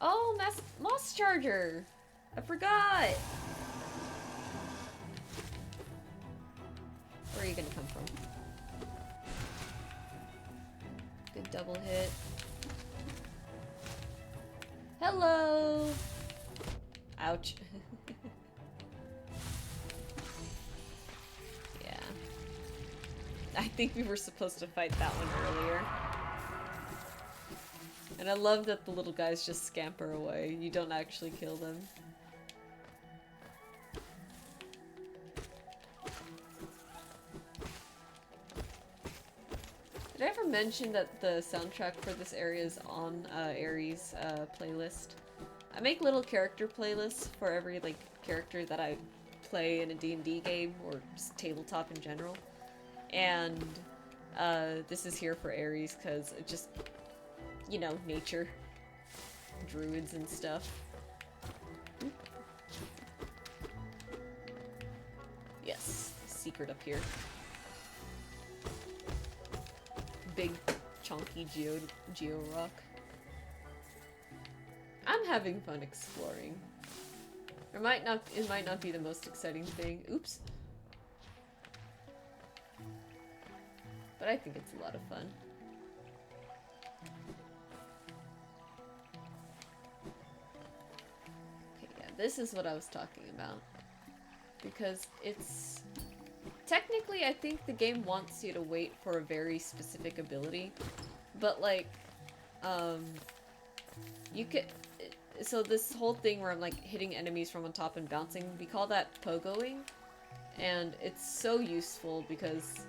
Oh, Moss Charger! I forgot! Where are you gonna come from? Good double hit. Hello! Ouch. Yeah. I think we were supposed to fight that one earlier. And I love that the little guys just scamper away. You don't actually kill them. Did I ever mention that the soundtrack for this area is on Aries' playlist? I make little character playlists for every like character that I play in a D&D game or just tabletop in general. And this is here for Aries because it just, you know, nature, druids and stuff. Yes, secret up here. Big, chunky geo rock. I'm having fun exploring. It might not be the most exciting thing. Oops. But I think it's a lot of fun. Okay, yeah, this is what I was talking about. Because it's... Technically, I think the game wants you to wait for a very specific ability. But, like, you could... So this whole thing where I'm, like, hitting enemies from on top and bouncing, we call that pogoing. And it's so useful because...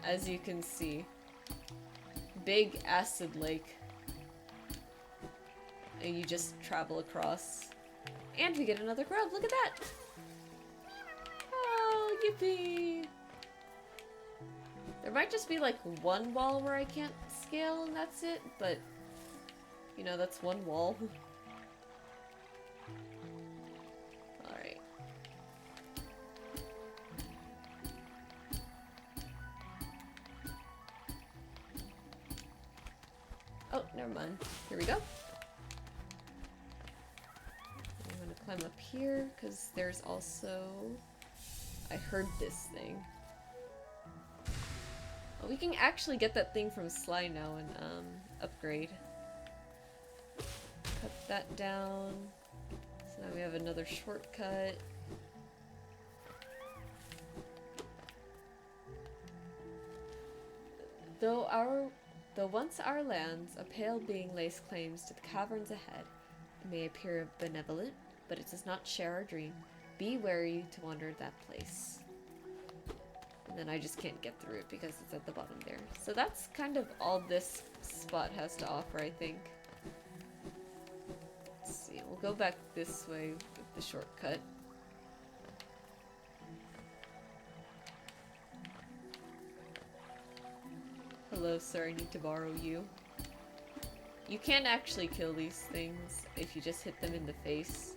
As you can see, big acid lake, and you just travel across, and we get another grub. Look at that! Oh, yippee! There might just be like one wall where I can't scale, and that's it. But you know, that's one wall. All right. Oh, never mind. Here we go. I'm gonna climb up here, because there's also... I heard this thing. Oh, we can actually get that thing from Sly now and, upgrade. Cut that down. So now we have another shortcut. Though once our lands, a pale being lays claims to the caverns ahead. It may appear benevolent, but it does not share our dream. Be wary to wander that place. And then I just can't get through it because it's at the bottom there. So that's kind of all this spot has to offer, I think. Let's see, we'll go back this way with the shortcut. Hello, sir, I need to borrow you. You can actually kill these things if you just hit them in the face,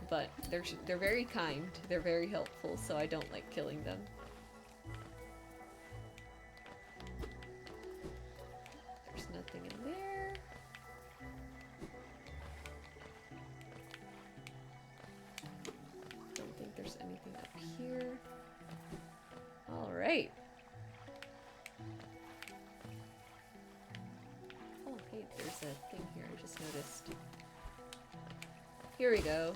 but they're very kind, they're very helpful, so I don't like killing them. There's nothing in there. Don't think there's anything up here. Alright. There's a thing here I just noticed. Here we go.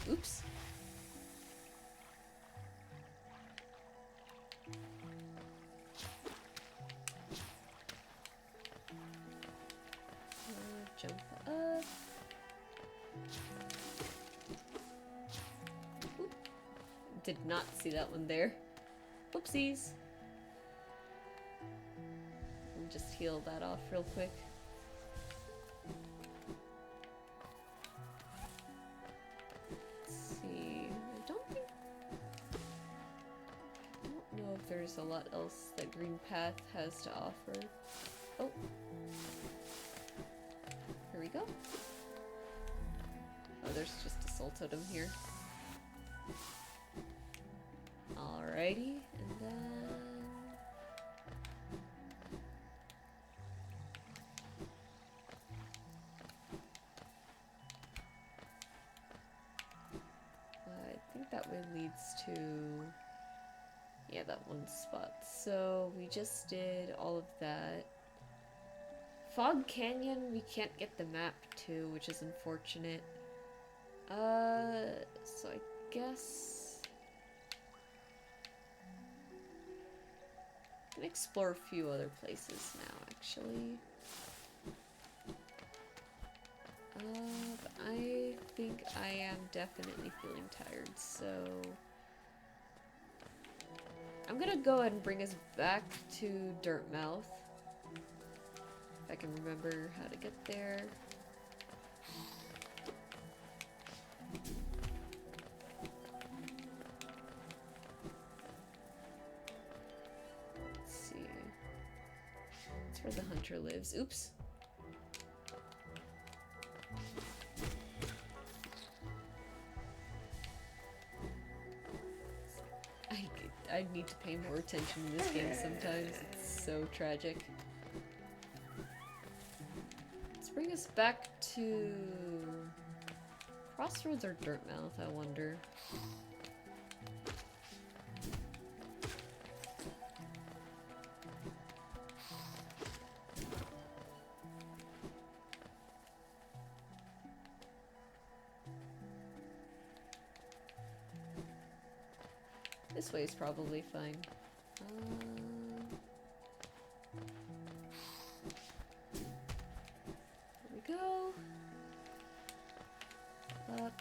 Oops. Jump up. Oop. Did not see that one there. Oopsies. I'll just heal that off real quick. Let's see. I don't know if there's a lot else that Green Path has to offer. Oh. Here we go. Oh, there's just a soul totem here. Alrighty, and then... I think that way leads to Yeah, that one spot. So we just did all of that. Fog Canyon, we can't get the map to, which is unfortunate. So I guess I'm gonna explore a few other places now, actually. But I think I am definitely feeling tired, so I'm gonna go ahead and bring us back to Dirtmouth. If I can remember how to get there. Let's see. That's where the hunter lives. Oops. I need to pay more attention in this game sometimes. It's so tragic. Let's bring us back to Crossroads or Dirtmouth, I wonder. This way is probably fine. Here we go. Up.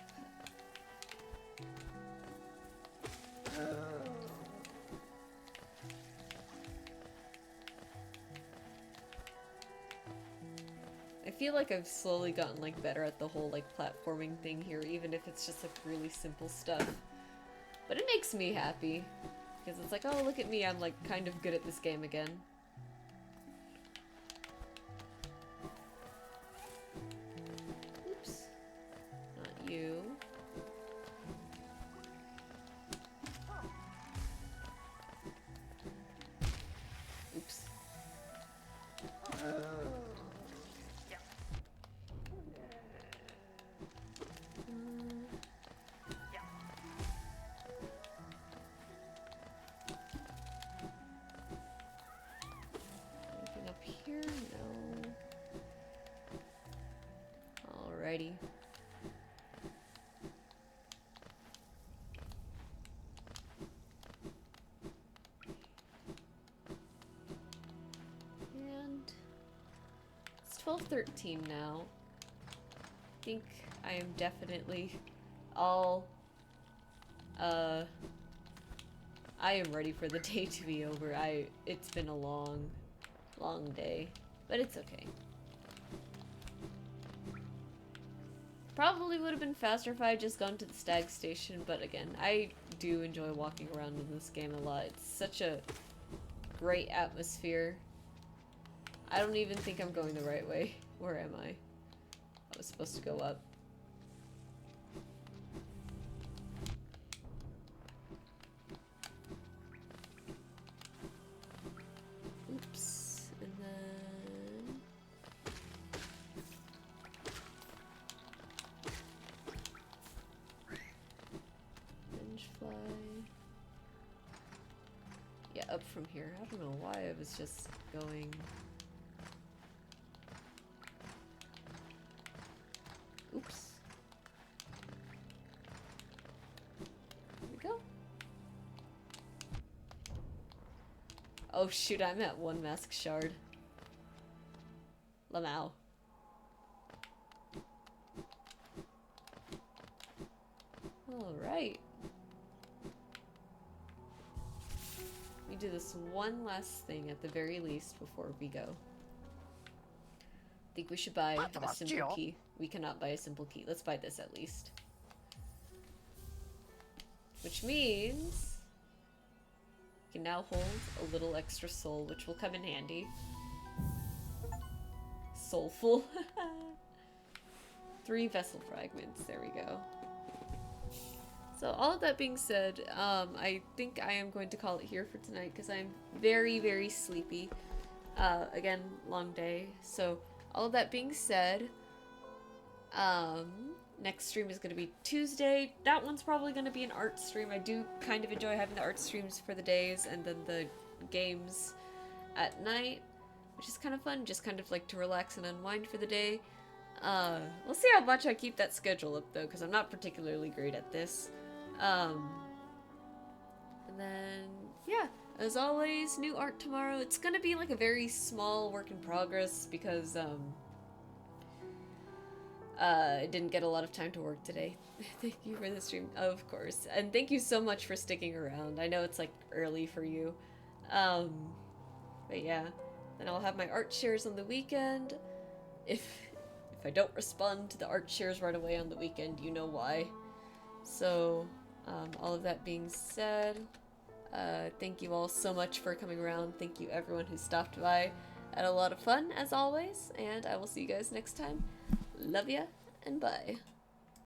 I feel like I've slowly gotten like better at the whole like platforming thing here, even if it's just like really simple stuff. But it makes me happy, because it's like, oh, look at me, I'm like kind of good at this game again. Oops. Not you. Oops. Anything up here? No. Alrighty. And it's 12:13 now. I think I am definitely all I am ready for the day to be over. It's been a long day, but it's okay. Probably would have been faster if I had just gone to the stag station, but again, I do enjoy walking around in this game a lot. It's such a great atmosphere. I don't even think I'm going the right way. Where am I? I was supposed to go up. Oops. And then... Vengefly. Yeah, up from here. I don't know why I was just going... Oops. Here we go. Oh shoot, I'm at one mask shard. Lamau. Alright. We do this one last thing at the very least before we go. I think we should buy a simple key. We cannot buy a simple key. Let's buy this at least. Which means we can now hold a little extra soul, which will come in handy. Soulful. 3 vessel fragments. There we go. So all of that being said, I think I am going to call it here for tonight because I'm very, very sleepy. Again, long day. So all of that being said, next stream is going to be Tuesday. That one's probably going to be an art stream. I do kind of enjoy having the art streams for the days and then the games at night, which is kind of fun, just kind of like to relax and unwind for the day. We'll see how much I keep that schedule up though, because I'm not particularly great at this. And then, yeah, as always, new art tomorrow. It's gonna be like a very small work in progress because, I didn't get a lot of time to work today. Thank you for the stream, of course. And thank you so much for sticking around. I know it's like early for you. But yeah, then I'll have my art shares on the weekend. If I don't respond to the art shares right away on the weekend, you know why. So, all of that being said, thank you all so much for coming around. Thank you everyone who stopped by. I had a lot of fun, as always, and I will see you guys next time. Love ya, and bye.